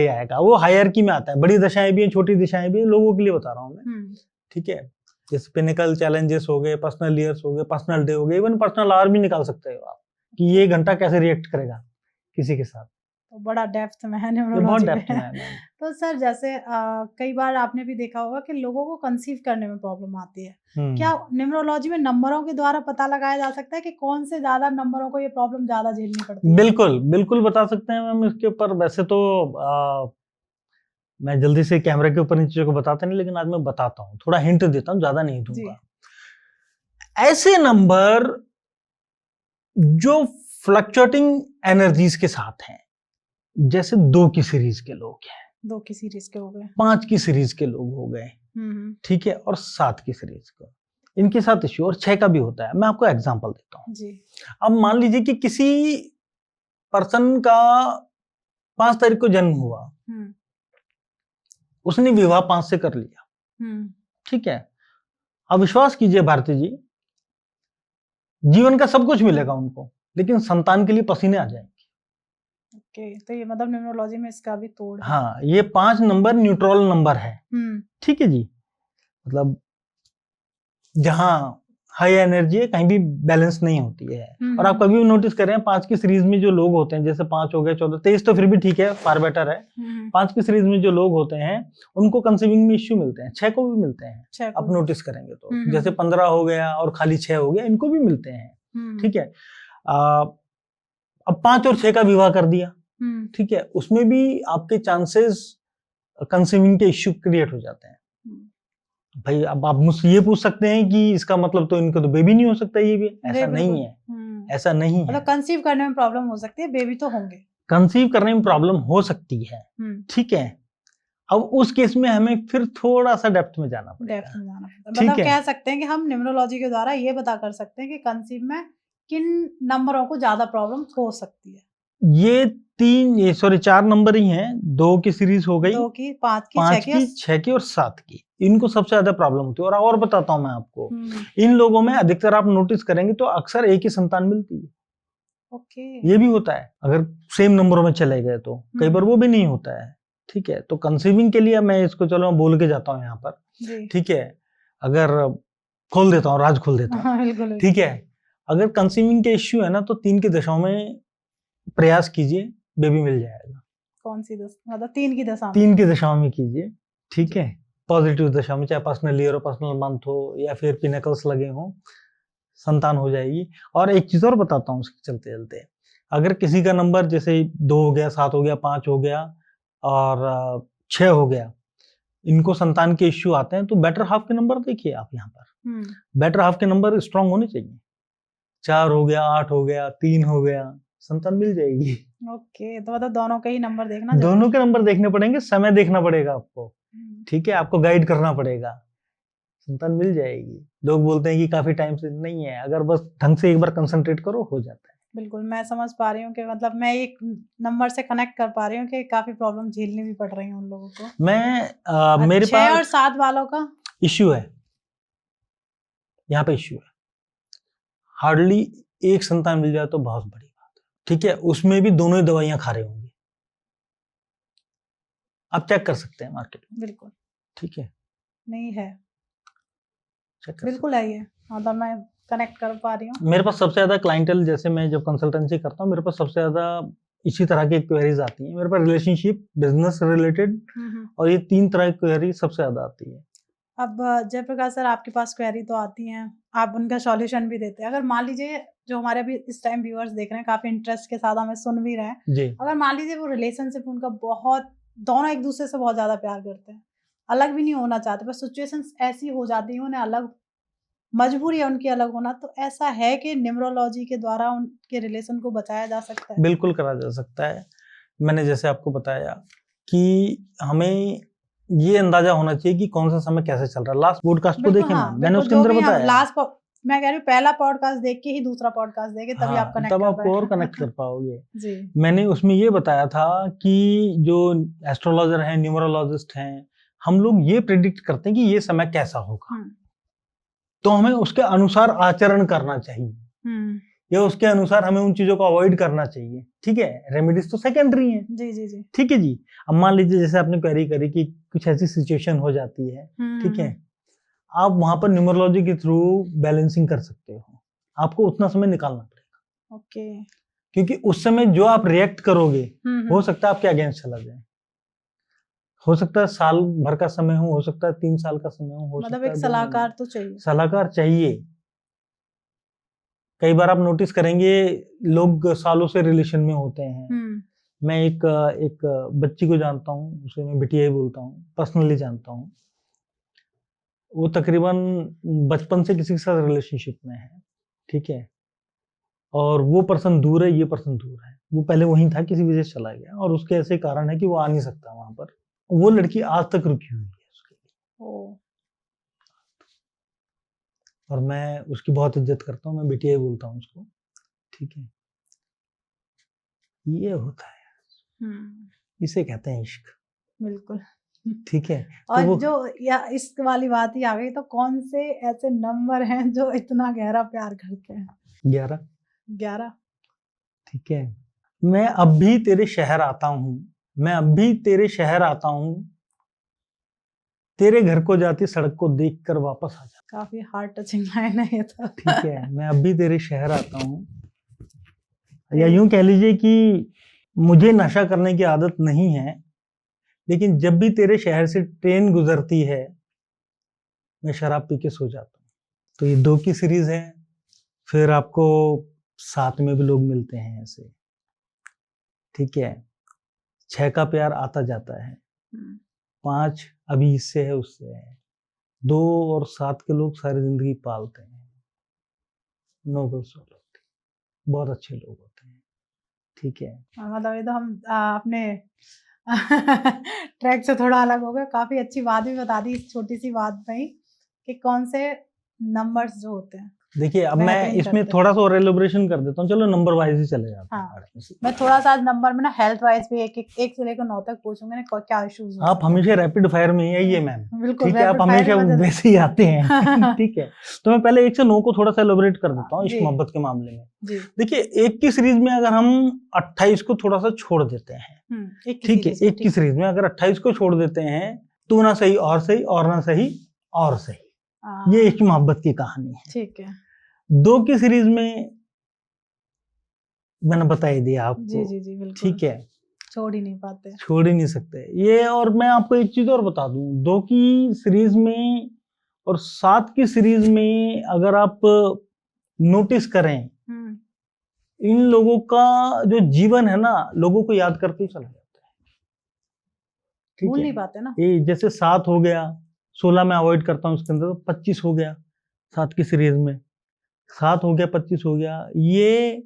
आएगा। वो हायरार्की में आता है, बड़ी दशाएं भी हैं, छोटी दशाएं भी हैं, लोगों के लिए बता रहा हूँ मैं, ठीक है। जैसे पिनेकल चैलेंजेस हो गए, पर्सनल ईयर्स हो गए, पर्सनल डे हो गए, इवन पर्सनल आवर भी निकाल सकते हो आप कि ये घंटा कैसे रिएक्ट करेगा किसी के साथ, तो बड़ा डेप्थ में है ये बहुत न्यूमरोलॉजी डेप्थ में में। है मैम। तो सर जैसे कई बार आपने भी देखा होगा कि लोगों को कंसीव करने में प्रॉब्लम आती है। क्या न्यूमरोलॉजी में नंबरों के द्वारा पता लगाया जा सकता है कि कौन से ज्यादा नंबरों को ये प्रॉब्लम ज्यादा झेलनी पड़ती है? बिल्कुल बिल्कुल बता सकते हैं मैम इसके ऊपर। वैसे तो मैं जल्दी से कैमरा के ऊपर इन चीजों को बताता नहीं, लेकिन आज मैं बताता हूँ, थोड़ा हिंट देता हूँ, ज्यादा नहीं जी। दूंगा। ऐसे नंबर जो फ्लक्चुएटिंग एनर्जीज के साथ हैं, जैसे 2 की सीरीज के लोग हैं, 2 की सीरीज के हो गए। 5 की सीरीज के लोग हो गए, ठीक है, और 7 की सीरीज का, इनके साथ इश्यू, और 6 का भी होता है। मैं आपको एग्जांपल देता हूँ जी। अब मान लीजिए कि किसी पर्सन का 5 तारीख को जन्म हुआ, उसने विवाह 5 से कर लिया, ठीक है। अब विश्वास कीजिए भारती जी, जीवन का सब कुछ मिलेगा उनको, लेकिन संतान के लिए पसीने आ जाएंगे। ओके, तो ये मतलब न्यूमरोलॉजी में इसका भी तोड़ है। हाँ, ये 5 नंबर न्यूट्रल नंबर है, ठीक है जी। मतलब जहां हाई एनर्जी है, कहीं भी बैलेंस नहीं होती है। और आप कभी भी नोटिस करें, 5 की सीरीज में जो लोग होते हैं, जैसे 5 हो गए, 14, 23 तो फिर भी ठीक है, फार बेटर है। 5 की सीरीज में जो लोग होते हैं, उनको कंसीविंग में इश्यू मिलते हैं। 6 को भी मिलते हैं, आप नोटिस करेंगे तो, जैसे 15 हो गया और खाली 6 हो गया, इनको भी मिलते हैं, ठीक है। अब 5 और 6 का विवाह कर दिया, ठीक है, उसमें भी आपके चांसेस कंसीविंग के इश्यू क्रिएट हो जाते हैं। भाई अब आप मुझसे ये पूछ सकते हैं कि इसका मतलब तो इनको तो बेबी नहीं हो सकता, ये भी ऐसा नहीं है, ऐसा नहीं है। मतलब कंसीव करने में प्रॉब्लम हो सकती है, बेबी तो होंगे। कंसीव करने में प्रॉब्लम हो सकती है, ठीक है। अब उस केस में हमें फिर थोड़ा सा डेप्थ में जाना पड़ेगा, मतलब कह सकते हैं कि हम न्यूमरोलॉजी के द्वारा ये पता कर सकते हैं कि कंसीव में किन नंबरों को ज्यादा प्रॉब्लम हो सकती है। ये 4 नंबर ही हैं। 2 की सीरीज हो गई, 2 की, 5 की, 6 की और 7 की, इनको सबसे ज्यादा प्रॉब्लम होती है। और बताता हूँ मैं आपको, इन लोगों में अधिकतर आप नोटिस करेंगे तो अक्सर एक ही संतान मिलती है। ओके। ये भी होता है, अगर सेम नंबरों में चले गए तो कई बार वो भी नहीं होता है, ठीक है। तो कंसीविंग के लिए मैं इसको, चलो मैं बोल के जाता हूँ यहाँ पर, ठीक है। अगर खोल देता हूँ, राज खोल देता हूँ, ठीक है। अगर कंसीविंग के इश्यू है ना, तो 3 की दशाओं में प्रयास कीजिए, बेबी मिल जाएगा। कौन सी मतलब 3 की दशा में? 3 की दशाओं में कीजिए, ठीक है। पॉजिटिव दशा में, चाहे पर्सनल ईयर हो, पर्सनल मंथ हो, या फिर पिनेकल्स लगे हों, संतान हो जाएगी। और एक चीज और बताता हूँ उसके चलते चलते, अगर किसी का नंबर जैसे 2 हो गया, 7 हो गया, 5 हो गया और 6 हो गया, इनको संतान के इश्यू आते हैं, तो बेटर हाफ के नंबर देखिए आप यहाँ पर। बेटर हाफ के नंबर स्ट्रांग होने चाहिए। 4 हो गया, 8 हो गया, 3 हो गया, संतान मिल जाएगी। ओके, तो मतलब दोनों के ही नंबर देखना, दोनों के नंबर देखने पड़ेंगे, समय देखना पड़ेगा आपको, ठीक है। आपको गाइड करना पड़ेगा, संतान मिल जाएगी। लोग बोलते हैं कि काफी टाइम से, नहीं है, अगर बस ढंग से एक बार कंसंट्रेट करो, हो जाता है। बिल्कुल, मैं समझ पा रही हूँ कि मतलब मैं एक नंबर से कनेक्ट कर पा रही हूँ कि काफी प्रॉब्लम झेलनी भी पड़ रही है उन लोगों को। मेरे 6 और पास 7 वालों का इश्यू है, यहाँ पे इश्यू है। हार्डली एक संतान मिल जाए तो बहुत बड़ी बात है, ठीक है। उसमें भी दोनों ही दवाइयां खा रहे होंगे, आप चेक कर सकते हैं मार्केट में। बिल्कुल, ठीक है, नहीं है, चेक बिल्कुल है ये, मतलब मैं कनेक्ट कर पा रही हूँ। मेरे पास सबसे ज्यादा क्लाइंटल, जैसे मैं जब कंसल्टेंसी करता हूँ, मेरे पास सबसे ज्यादा इसी तरह की क्वेरीज आती हैं। मेरे पास रिलेशनशिप, बिजनेस रिलेटेड, और ये 3 तरह की क्वेरी सबसे ज्यादा आती है। अब जयप्रकाश सर, आपके पास क्वेरी तो आती हैं, आप उनका सॉल्यूशन भी देते हैं। अगर मान लीजिए जो हमारे अभी इस टाइम व्यूअर्स देख रहे हैं, काफी इंटरेस्ट के साथ हमें सुन भी रहे हैं जी, अगर मान लीजिए वो रिलेशनशिप उनका बहुत, दोनों एक दूसरे से बहुत ज्यादा प्यार करते हैं, अलग भी नहीं होना चाहते, बस सिचुएशंस ऐसी हो जाती है उन्हें अलग, मजबूरी है उनकी अलग होना, तो ऐसा है कि न्यूमरोलॉजी के द्वारा उनके रिलेशन को बचाया जा सकता है? बिल्कुल करा जा सकता है। मैंने जैसे आपको बताया कि हमें ये अंदाजा होना चाहिए कि कौन सा समय कैसे चल रहा है। लास्ट पॉडकास्ट को देखें ना, मैंने उसके अंदर बताया। मैं कह रही हूँ पहला पॉडकास्ट देख के ही दूसरा पॉडकास्ट देखे, तभी आप कनेक्ट तब कर आप और पाए। कनेक्ट कर पाओगे। जी, मैंने उसमें ये बताया था कि जो एस्ट्रोलॉजर हैं, न्यूमरोलॉजिस्ट हैं, हम लोग ये प्रेडिक्ट करते हैं कि ये समय कैसा होगा, तो हमें उसके अनुसार आचरण करना चाहिए, या उसके अनुसार हमें उन चीजों को अवॉइड करना चाहिए, ठीक है। रेमेडीज तो सेकेंडरी है, जी जी जी, ठीक है जी। अब मान लीजिए जैसे आपने क्वेरी करी कि कुछ ऐसी सिचुएशन हो जाती है, ठीक है, आप वहां पर न्यूमरोलॉजी के थ्रू बैलेंसिंग कर सकते हो। आपको उतना समय निकालना पड़ेगा, ओके, क्योंकि उस समय जो आप रिएक्ट करोगे हो सकता है आपके अगेंस्ट चला जाए, हो सकता है साल भर का समय हो सकता है 3 साल का समय हो मतलब सकता एक है 2 सलाहकार महीने। तो चाहिए। सलाहकार चाहिए। कई बार आप नोटिस करेंगे लोग सालों से रिलेशन में होते हैं। मैं एक बच्ची को जानता हूँ, उसे मैं बिटिया ही बोलता हूँ, पर्सनली जानता हूँ। वो तकरीबन बचपन से किसी के साथ रिलेशनशिप में है, ठीक है, और वो पर्सन दूर है, ये पर्सन दूर है। वो पहले वहीं था, किसी वजह से चला गया और उसके ऐसे कारण है कि वो आ नहीं सकता वहां पर। वो लड़की आज तक रुकी हुई है उसके लिए, और मैं उसकी बहुत इज्जत करता हूँ, मैं बिटिया ही बोलता हूँ उसको, ठीक है। ये होता है, इसे कहते हैं इश्क। बिल्कुल। ठीक है। और तो जो या इश्क वाली बात ही आ गई, तो कौन से ऐसे नंबर हैं जो इतना गहरा प्यार करते हैं? 11। 11। ठीक है। मैं अब भी तेरे शहर आता हूँ, मैं अब भी तेरे शहर आता हूँ, तेरे घर को जाती सड़क को देखकर वापस आ जा। काफी हार्ट टचिंग लाइन है ये तो। ठीक है। मैं अब भी तेरे शहर आता हूँ, या यूं कह लीजिए कि मुझे नशा करने की आदत नहीं है, लेकिन जब भी तेरे शहर से ट्रेन गुजरती है मैं शराब पी के सो जाता हूँ। तो ये 2 की सीरीज है। फिर आपको 7 में भी लोग मिलते हैं ऐसे, ठीक है। 6 का प्यार आता जाता है, 5 अभी इससे है उससे है, 2 और 7 के लोग सारी जिंदगी पालते हैं। नोबल सोल होते हैं, बहुत अच्छे लोग होते हैं, ठीक है। मतलब ये तो हम अपने ट्रैक से थोड़ा अलग हो गए। काफी अच्छी बात भी बता दी इस छोटी सी बात में ही, कि कौन से नंबर्स जो होते हैं। देखिए अब मैं बेहतरीन इसमें करते थोड़ा सा और एलोबरेशन कर देता हूँ, चलो नंबर वाइज ही चले जाते हैं। हाँ, मैं थोड़ा सा आज नंबर में ना हेल्थ वाइज भी एक से लेकर 9 तक पूछूंगी ना, क्या इश्यूज आप हमेशा रैपिड फायर में ही आइए मैम, बिल्कुल, ठीक है। आप rapid fire हमेशा में वजह से- वैसे ही आते हैं ठीक है। तो मैं पहले 1 से 9 को थोड़ा सा एलोबरेट कर देता हूँ इश्क जी। मोहब्बत के मामले में। जी। देखिए 1 की सीरीज में अगर हम 28 को थोड़ा सा छोड़ देते हैं, ठीक है, 1 की सीरीज में अगर 28 को छोड़ देते हैं तो ना सही और सही, और ना सही और सही, ये इश्क मोहब्बत की कहानी है। ठीक है। 2 की सीरीज में मैंने बता ही दिया आपको। जी जी जी बिल्कुल, ठीक है, छोड़ ही नहीं पाते, छोड़ ही नहीं सकते ये। और मैं आपको एक चीज और बता दूं, 2 की सीरीज में और 7 की सीरीज में अगर आप नोटिस करें, इन लोगों का जो जीवन है ना, लोगों को याद करते ही चला जाता है, ठीक भूल है। नहीं पाते ना। ये जैसे 7 हो गया, 16 में अवॉइड करता हूँ उसके अंदर, तो 25 हो गया 7 की सीरीज में, 7 हो गया 25 हो गया। ये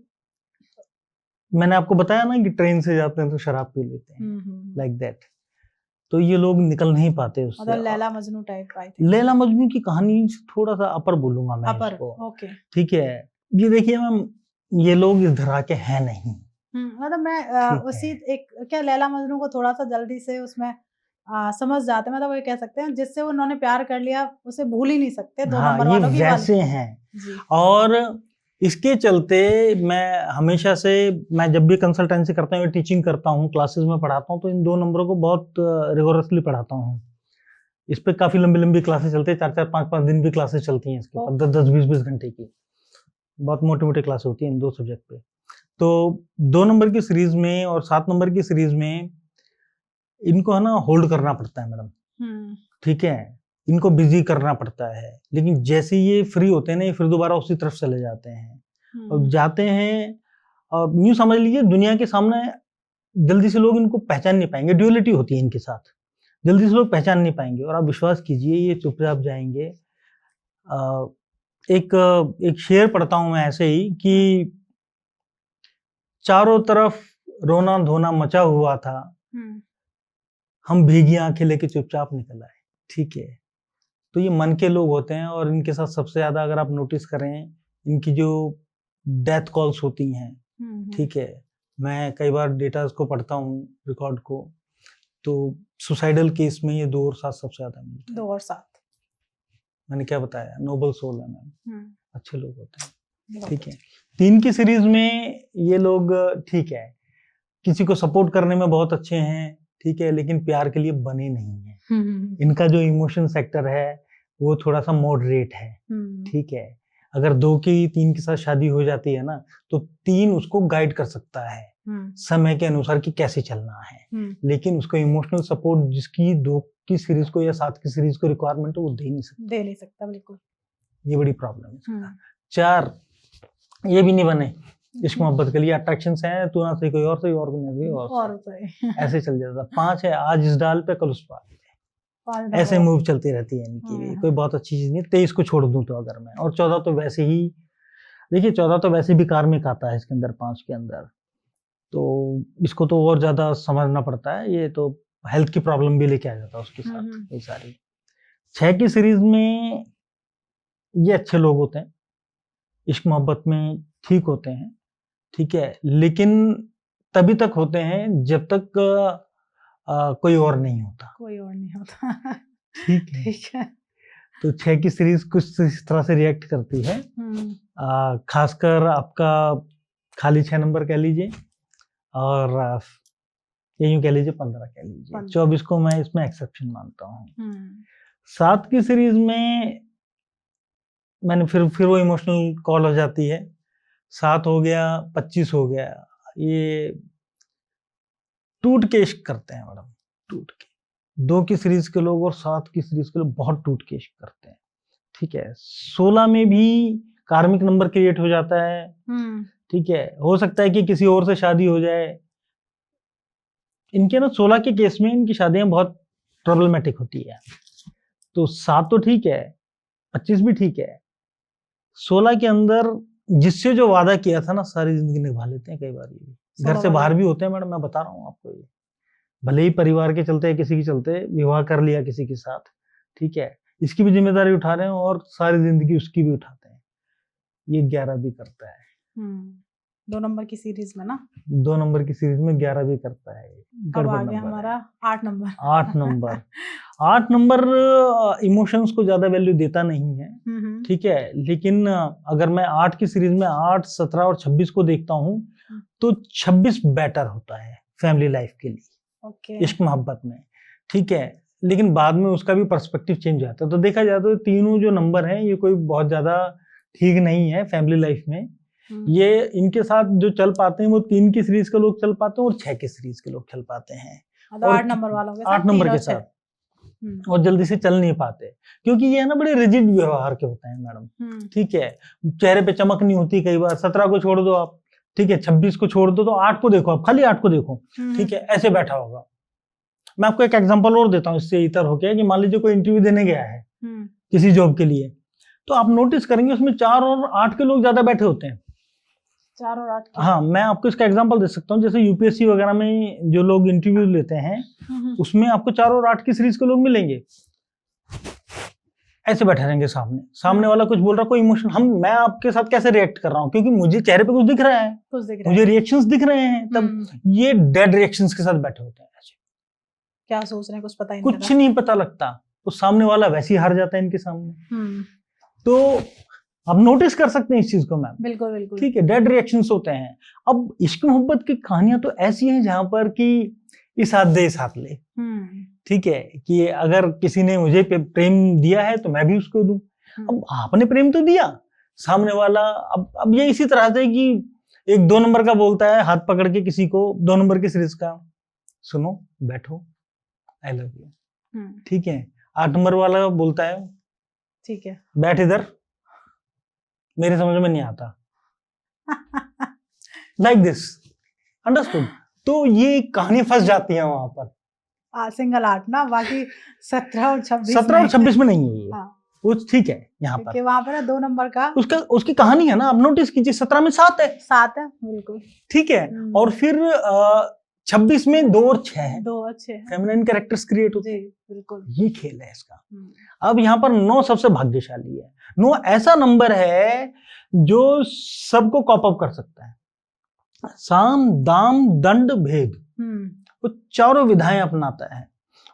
मैंने आपको बताया ना कि ट्रेन से जाते हैं तो शराब पी लेते हैं, लाइक दैट। तो ये लोग निकल नहीं पाते उससे। मतलब लैला मजनू टाइप आई थी। लैला मजनू की कहानी से थोड़ा सा अपर बोलूंगा मैं अपर, इसको, ओके। ठीक है। ये देखिए मैम, ये लोग इस धरा के हैं नहीं। मतलब मैं उसी एक क्या लैला मजनू को थोड़ा सा जल्दी से उसमें समझ जाते हैं, मतलब वो ये कह सकते हैं जिससे उन्होंने प्यार कर लिया उसे भूल ही नहीं सकते। 2 हाँ, नंबर ये वालों की वैसे हैं। जी। और इसके चलते मैं हमेशा से, मैं जब भी कंसल्टेंसी करता हूँ, टीचिंग करता हूँ, क्लासेस में पढ़ाता हूँ, तो इन 2 नंबरों को बहुत रिगोरसली पढ़ाता हूँ। इस पे काफी लंबी लंबी क्लासेस चलती है, 4-4, 5-5 दिन भी क्लासेस चलती हैं इसके ऊपर, 10-10, 20-20 घंटे की बहुत मोटी मोटी क्लास होती है इन 2 सब्जेक्ट पे। तो 2 नंबर की सीरीज में और 7 नंबर की सीरीज में इनको है ना होल्ड करना पड़ता है मैडम, ठीक है। इनको बिजी करना पड़ता है, लेकिन जैसे ये फ्री होते हैं ना, ये फिर दोबारा उसी तरफ चले जाते हैं और जाते हैं। और यूं समझ लीजिए दुनिया के सामने जल्दी से लोग इनको पहचान नहीं पाएंगे, ड्यूअलिटी होती है इनके साथ, जल्दी से लोग पहचान नहीं पाएंगे। और आप विश्वास कीजिए ये चुपचाप जाएंगे। एक शेर पढ़ता हूं मैं ऐसे ही कि चारों तरफ रोना धोना मचा हुआ था, हम भीगी आंखें लेके चुपचाप निकल आए, ठीक है। तो ये मन के लोग होते हैं, और इनके साथ सबसे ज्यादा अगर आप नोटिस करें, इनकी जो डेथ कॉल्स होती हैं, ठीक है। मैं कई बार डेटा को पढ़ता हूँ, रिकॉर्ड को, तो सुसाइडल केस में ये 2 और 7 सबसे ज्यादा मिलते हैं। 2 और 7 मैंने क्या बताया, नोबल सोल है मैम, अच्छे लोग होते हैं, ठीक है। 3 की सीरीज में ये लोग, ठीक है, किसी को सपोर्ट करने में बहुत अच्छे हैं, ठीक है, लेकिन प्यार के लिए बने नहीं है। इनका जो इमोशन सेक्टर है वो थोड़ा सा मॉडरेट है, ठीक है। अगर 2 की 3 के साथ शादी हो जाती है ना, तो 3 उसको गाइड कर सकता है समय के अनुसार कि कैसे चलना है, लेकिन उसको इमोशनल सपोर्ट जिसकी 2 की सीरीज को या 7 की सीरीज को रिक्वायरमेंट है वो दे नहीं सकता। बिल्कुल। ये बड़ी प्रॉब्लम है इसका। 4 ये भी नहीं बने इश्क मोहब्बत के लिए, अट्रैक्शंस हैं, तू ना सही कोई और सही, और भी नहीं और सही। ऐसे चल जाता। 5 है आज इस डाल पे कल उस पार, ऐसे मूव चलती रहती है इनकी भी, कोई बहुत अच्छी चीज नहीं। 23 को छोड़ दूं तो अगर मैं, और 14 तो वैसे ही, देखिए 14 तो वैसे भी कार्मिक आता है इसके अंदर, 5 के अंदर, तो इसको तो और ज्यादा समझना पड़ता है। ये तो हेल्थ की प्रॉब्लम भी लेके आ जाता है उसके साथ ये सारी। 6 की सीरीज में ये अच्छे लोग होते हैं, इश्क मोहब्बत में ठीक होते हैं, ठीक है, लेकिन तभी तक होते हैं जब तक कोई और नहीं होता। ठीक है। तो 6 की सीरीज कुछ इस तरह से रिएक्ट करती है, खासकर आपका खाली 6 नंबर कह लीजिए, और ये यूं कह लीजिए 15 कह लीजिए, 24 को मैं इसमें एक्सेप्शन मानता हूँ। 7 की सीरीज में मैंने फिर वो इमोशनल कॉल हो जाती है। 7 हो गया, 25 हो गया, ये टूट के इश्क करते हैं मैडम, टूट के। 2 की सीरीज के लोग और 7 की सीरीज के लोग बहुत टूट के इश्क करते हैं, ठीक है। 16 में भी कार्मिक नंबर क्रिएट हो जाता है, ठीक है, हो सकता है कि किसी और से शादी हो जाए इनके ना। 16 के केस में इनकी शादियां बहुत प्रॉब्लमेटिक होती है। तो 7 तो ठीक है, 25 भी ठीक है, 16 के अंदर जिससे जो वादा किया था ना सारी जिंदगी निभा लेते हैं कई बार। ये घर से बाहर भी होते हैं मैडम, मैं बता रहा हूँ आपको। ये भले ही परिवार के चलते किसी के चलते विवाह कर लिया किसी के साथ, ठीक है, इसकी भी जिम्मेदारी उठा रहे हैं और सारी जिंदगी उसकी भी उठाते हैं। ये 11 भी करता है 2 नंबर की सीरीज में ना, 2 नंबर की सीरीज में 11 भी करता है। अब आ गया हमारा 8 नंबर। 8 नंबर इमोशंस को ज्यादा वैल्यू देता नहीं है, ठीक है, लेकिन अगर मैं 8 की सीरीज में 8, 17 और 26 को देखता हूँ तो 26 बेटर होता है फैमिली लाइफ के लिए, इश्क मोहब्बत में, ठीक है, लेकिन बाद में उसका भी पर्सपेक्टिव चेंज हो जाता है। तो देखा जाए तो तीनों जो नंबर हैं ये कोई बहुत ज्यादा ठीक नहीं है फैमिली लाइफ में। ये इनके साथ जो चल पाते हैं वो 3 की सीरीज के लोग चल पाते हैं और 6 की सीरीज के लोग चल पाते हैं, और 8 नंबर वालों के साथ, 8 नंबर के साथ और जल्दी से चल नहीं पाते, क्योंकि ये है ना बड़े रिजिड व्यवहार के होते हैं मैडम, ठीक है, चेहरे पे चमक नहीं होती कई बार। 17 को छोड़ दो आप, ठीक है, 26 को छोड़ दो, तो 8 को देखो आप, खाली 8 को देखो, ठीक है, ऐसे बैठा होगा। मैं आपको एक एग्जांपल और देता हूँ इससे इतर होके, कि मान लीजिए कोई इंटरव्यू देने गया है किसी जॉब के लिए, तो आप नोटिस करेंगे उसमें 4 और 8 के लोग ज्यादा बैठे होते हैं। 4 और 8 हाँ, मैं आपको इसका एग्जांपल दे सकता हूँ। जैसे यूपीएससी वगैरह में जो लोग इंटरव्यू लेते हैं उसमें आपको 4 और 8 की सीरीज के लोग मिलेंगे, ऐसे बैठे रहेंगे सामने वाला कुछ बोल रहा, कोई इमोशन, मैं आपके साथ कैसे रिएक्ट कर रहा हूँ, क्योंकि मुझे चेहरे पे कुछ दिख रहा है, मुझे रिएक्शंस दिख रहे हैं, तब ये डेड रिएक्शंस के साथ बैठे होते हैं। ऐसे क्या सोच रहे हैं कुछ नहीं पता लगता, तो सामने वाला वैसे ही हार जाता है इनके सामने। तो आप नोटिस कर सकते हैं इस चीज को मैम, बिल्कुल, ठीक है, डेड रिएक्शंस होते हैं। अब इश्क मोहब्बत की कहानियां तो ऐसी हैं जहां पर कि इस हाथ दे इस हाथ ले, ठीक है, कि अगर किसी ने मुझे प्रेम दिया है तो मैं भी उसको दूं। अब आपने प्रेम तो दिया, सामने वाला, अब ये इसी तरह से कि एक 2 नंबर का बोलता है हाथ पकड़ के किसी को, 2 नंबर की सीरीज का, सुनो बैठो आई लव यू, ठीक है, 8 नंबर वाला बोलता है ठीक है बैठ इधर, मेरे समझ में नहीं आता, लाइक दिस, अंडरस्टूड। तो ये कहानी फंस जाती है वहां पर। सिंगल 8 ना, बाकी 17 और 26 17 और 26 में नहीं है ये। वो ठीक है यहाँ पर, वहां पर 2 नंबर का उसकी कहानी है ना, आप नोटिस कीजिए। 17 में 7 है, 7 है, बिल्कुल ठीक है, और फिर 26 में 2 और 6 है, 2 अच्छे हैं, फेमिनिन कैरेक्टर्स क्रिएट होते हैं, बिल्कुल, ये खेल है इसका। अब यहाँ पर 9 सबसे भाग्यशाली है। 9 ऐसा नंबर है जो सबको कॉप अप कर सकता है, साम दाम दंड भेद, वो चारों विधाएं अपनाता है।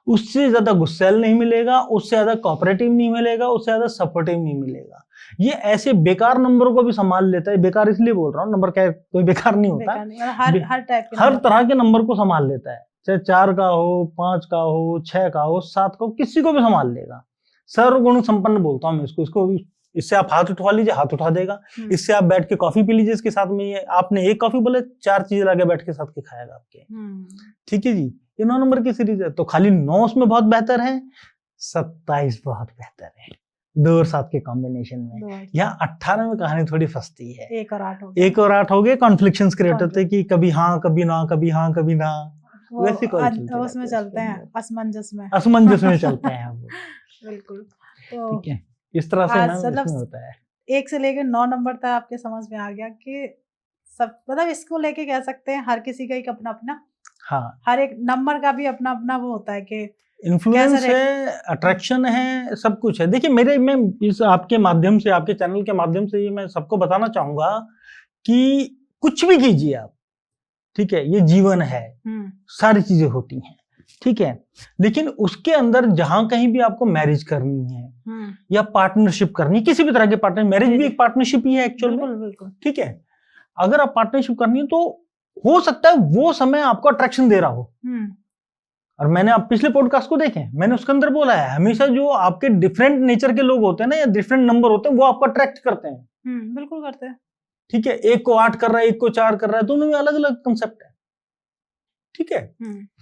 उससे ज्यादा गुस्सैल नहीं मिलेगा, उससे ज्यादा कोऑपरेटिव नहीं मिलेगा, उससे ज्यादा सपोर्टिव नहीं मिलेगा। ये ऐसे बेकार नंबरों को भी संभाल लेता है, बेकार इसलिए बोल रहा हूँ, नंबर क्या कोई बेकार नहीं होता, हर तरह के नंबर को संभाल लेता है, चाहे 4 का हो, 5 का हो, 6 का हो, 7 का हो, किसी को भी संभाल लेगा। सर्वगुण संपन्न बोलता हूँ मैं इसको इससे आप हाथ उठवा लीजिए, हाथ उठा देगा। इससे आप बैठ के कॉफी पी लीजिए इसके साथ में, ये आपने एक कॉफी बोले 4 चीजें लाके बैठ के साथ के खाएगा आपके। ठीक है जी, ये 9 नंबर की सीरीज है। तो खाली 9 उसमें बहुत बेहतर है, 27 बहुत बेहतर है 2 और 7 के कॉम्बिनेशन में। यहाँ 18 में कहानी थोड़ी फंसती है। 1 और 8 हो गए। 1 और 8 हो गए, कॉन्फ्लिक्शंस क्रिएट होते हैं कि कभी हाँ कभी ना, कभी हाँ कभी ना, वैसे उसमें चलते हैं असमंजस में चलते हैं वो। बिल्कुल। तो ठीक है, इस तरह से ना मतलब इसमें होता है। 1 से लेकर 9 नंबर तक आपके समझ में आ गया कि सब, मतलब इसको लेके कह सकते हैं हर किसी का एक अपना अपना, हाँ, हर एक नंबर का भी अपना अपना वो होता है कि इन्फ्लुएंस है, अट्रैक्शन है, सब कुछ है। देखिए मैं इस आपके माध्यम से, आपके चैनल के माध्यम से ये मैं सबको बताना चाहूंगा कि कुछ भी कीजिए आप, ठीक है, ये जीवन है, सारी चीजें होती हैं, ठीक है, लेकिन उसके अंदर जहां कहीं भी आपको मैरिज करनी है या पार्टनरशिप करनी है, किसी भी तरह के पार्टनर, मैरिज भी एक पार्टनरशिप ही है एक्चुअल में, बिल्कुल। ठीक है, अगर आप पार्टनरशिप करनी है तो हो सकता है वो समय आपको अट्रैक्शन दे रहा हो। और मैंने आप पिछले पॉडकास्ट को देखें, मैंने उसके अंदर बोला है, हमेशा जो आपके डिफरेंट नेचर के लोग होते हैं ना, या डिफरेंट नंबर होते हैं, वो आपको अट्रैक्ट करते हैं। बिल्कुल करते हैं। ठीक है, एक को 8 कर रहा है, एक को 4 कर रहा है, दोनों में अलग अलग कंसेप्ट है। ठीक है,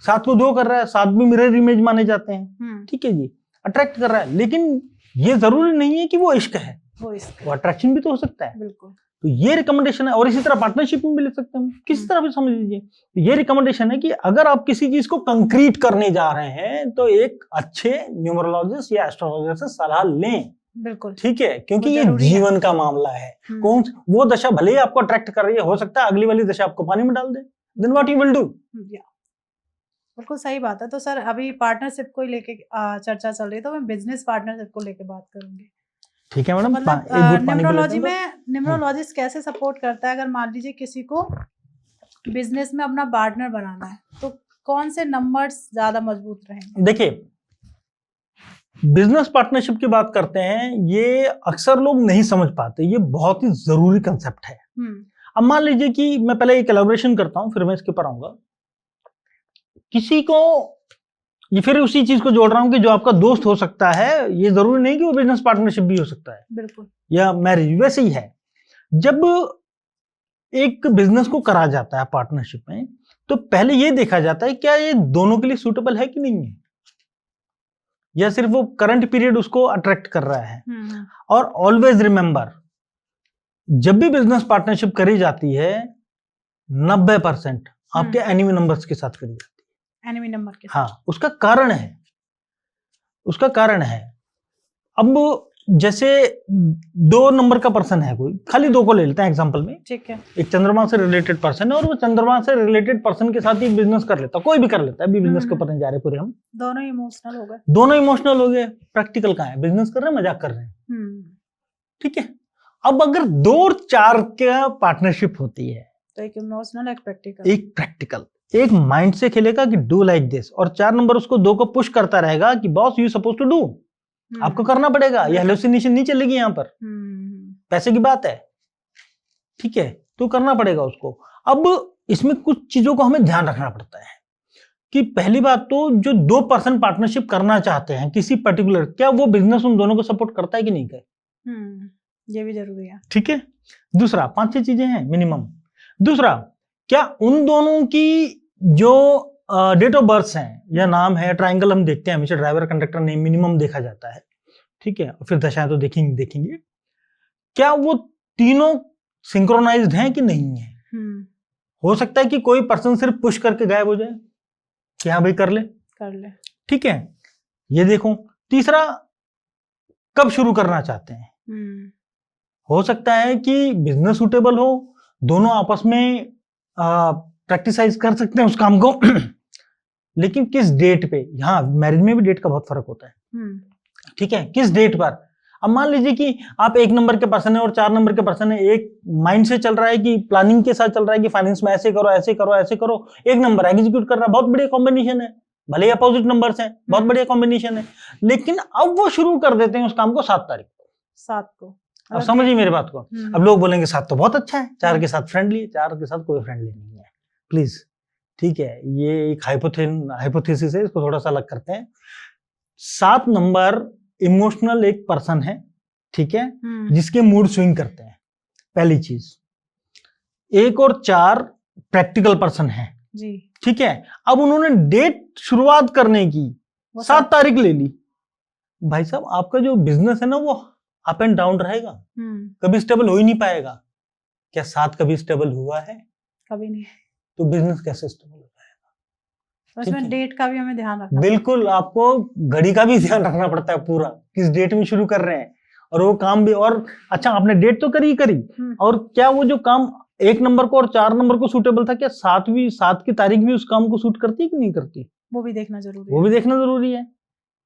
7 को 2 कर रहा है, 7 भी मिरर इमेज माने जाते हैं। ठीक है जी, अट्रैक्ट कर रहा है, लेकिन ये जरूरी नहीं है कि वो इश्क है, वो अट्रैक्शन भी तो हो सकता है। बिल्कुल। तो ये रिकमेंडेशन है, और इसी तरह पार्टनरशिप में भी ले सकते हैं, किसी तरह भी समझ लीजिए। तो ये रिकमेंडेशन है कि अगर आप किसी चीज को कंक्रीट करने जा रहे हैं तो एक अच्छे न्यूमरोलॉजिस्ट या एस्ट्रोलॉजर से सलाह लें। बिल्कुल, ठीक है, क्योंकि ये जीवन का मामला है। कौन वो दशा भले ही आपको अट्रैक्ट कर रही है, हो सकता है अगली वाली दशा आपको पानी में डाल दे, then what you will do. बिल्कुल सही बात है। तो सर अभी पार्टनरशिप को लेके चर्चा चल रही है, तो मैं बिजनेस पार्टनरशिप को लेके बात करूंगी। ठीक है मैडम, मतलब न्यूमरोलॉजी में न्यूमरोलॉजिस्ट कैसे सपोर्ट करता है, अगर मान लीजिए किसी को बिजनेस में अपना पार्टनर बनाना है, तो कौन से नंबर्स ज्यादा मजबूत रहेंगे? देखिए, बिजनेस पार्टनरशिप की बात करते हैं, ये अक्सर लोग नहीं समझ पाते, ये बहुत ही जरूरी कंसेप्ट है। अब मान लीजिए कि मैं पहले एक कोलैबोरेशन करता हूं, फिर मैं इसके ऊपर आऊंगा। किसी को, ये फिर उसी चीज को जोड़ रहा हूं कि जो आपका दोस्त हो सकता है, ये जरूरी नहीं कि वो बिजनेस पार्टनरशिप भी हो सकता है। बिल्कुल। या मैरिज वैसे ही है। जब एक बिजनेस को करा जाता है पार्टनरशिप में, तो पहले ये देखा जाता है क्या ये दोनों के लिए सूटेबल है कि नहीं है, या सिर्फ वो करंट पीरियड उसको अट्रैक्ट कर रहा है। और ऑलवेज रिमेंबर, जब भी बिजनेस पार्टनरशिप करी जाती है 90% आपके एनिमी नंबर्स के साथ करी जाती है। एनिमी नंबर के साथ? हाँ, उसका कारण है, अब जैसे 2 नंबर का पर्सन है कोई, खाली 2 को ले लेते हैं एग्जांपल में। ठीक है। एक चंद्रमा से रिलेटेड पर्सन है और वो चंद्रमा से रिलेटेड पर्सन के साथ ही बिजनेस कर लेता, कोई भी कर लेता है, अभी बिजनेस के ऊपर नहीं जा रहे पूरे हम। दोनों इमोशनल हो गए। दोनों इमोशनल हो गए, प्रैक्टिकल कहाँ है, बिजनेस कर रहे हैं, मजाक कर रहे हैं। ठीक है, अब अगर 2 और 4 का पार्टनरशिप होती है, तो एक इमोशनल, एक प्रैक्टिकल। एक प्रैक्टिकल, एक माइंड से खेलेगा कि डू लाइक दिस, और 4 नंबर उसको 2 को पुश करता रहेगा कि boss you suppose to do, आपको करना पड़ेगा, ये हेलुसिनेशन नहीं चलेगी यहाँ पर, पैसे की बात है। ठीक है, तो करना पड़ेगा उसको। अब इसमें कुछ चीजों को हमें ध्यान रखना पड़ता है कि पहली बात तो जो 2 पर्सन पार्टनरशिप करना चाहते हैं किसी पर्टिकुलर, क्या वो बिजनेस उन दोनों को सपोर्ट करता है कि नहीं करे, ये भी जरूरी है। ठीक है। दूसरा, 5-6 चीजें हैं मिनिमम। दूसरा, क्या उन दोनों की जो डेट ऑफ बर्थ हैं या नाम है, ट्रायंगल हम देखते हैं हमेशा, ड्राइवर कंडक्टर नेम मिनिमम देखा जाता है। ठीक है, फिर दशाएं तो देखेंगे क्या वो तीनों सिंक्रोनाइज्ड हैं कि नहीं है। हो सकता है कि कोई पर्सन सिर्फ पुश करके गायब हो जाए कि हाँ भाई कर ले। ठीक है, ये देखो। तीसरा, कब शुरू करना चाहते हैं। हो सकता है कि बिजनेस सूटेबल हो, दोनों आपस में प्रैक्टिसाइज कर सकते हैं उस काम को लेकिन किस डेट पे, यहाँ मैरिज में भी डेट का बहुत फर्क होता है। ठीक है, किस डेट पर। अब मान लीजिए कि आप 1 नंबर के पर्सन है और 4 नंबर के पर्सन है, एक माइंड से चल रहा है कि प्लानिंग के साथ चल रहा है कि फाइनेंस में ऐसे करो ऐसे करो ऐसे करो, 1 नंबर एग्जीक्यूट कर रहा है, बहुत बढ़िया कॉम्बिनेशन है, भले ही अपोजिट नंबर्स हैं, बहुत बढ़िया कॉम्बिनेशन है, लेकिन अब वो शुरू कर देते हैं उस काम को 7 तारीख को। अब समझिए मेरी बात को। अब लोग बोलेंगे 7 तो बहुत अच्छा है, 4 के साथ फ्रेंडली है, 4 के साथ कोई फ्रेंडली नहीं है, प्लीज। ठीक है, ये एक हाइपोथेसिस है, इसको थोड़ा सा अलग करते हैं। 7 नंबर इमोशनल एक पर्सन है, ठीक है, जिसके मूड स्विंग करते हैं, पहली चीज। 1 और 4 प्रैक्टिकल पर्सन है जी। ठीक है। अब उन्होंने डेट शुरुआत करने की 7 तारीख ले ली। भाई साहब, आपका जो बिजनेस है ना वो अप एंड डाउन रहेगा, कभी स्टेबल हो ही नहीं पाएगा। क्या 7 कभी स्टेबल हुआ है? कभी नहीं। तो बिजनेस कैसे स्टेबल हो पाएगा? तो इसमें डेट का भी हमें ध्यान रखना। बिल्कुल, आपको घड़ी का भी ध्यान रखना पड़ता है पूरा, किस डेट में शुरू कर रहे हैं, और वो काम भी। और अच्छा, आपने डेट तो करी, और क्या वो जो काम 1 नंबर को और 4 नंबर को सूटेबल था, क्या 7 की तारीख भी उस काम को सूट करती है कि नहीं करती? वो भी देखना जरूरी है। वो भी देखना जरूरी है,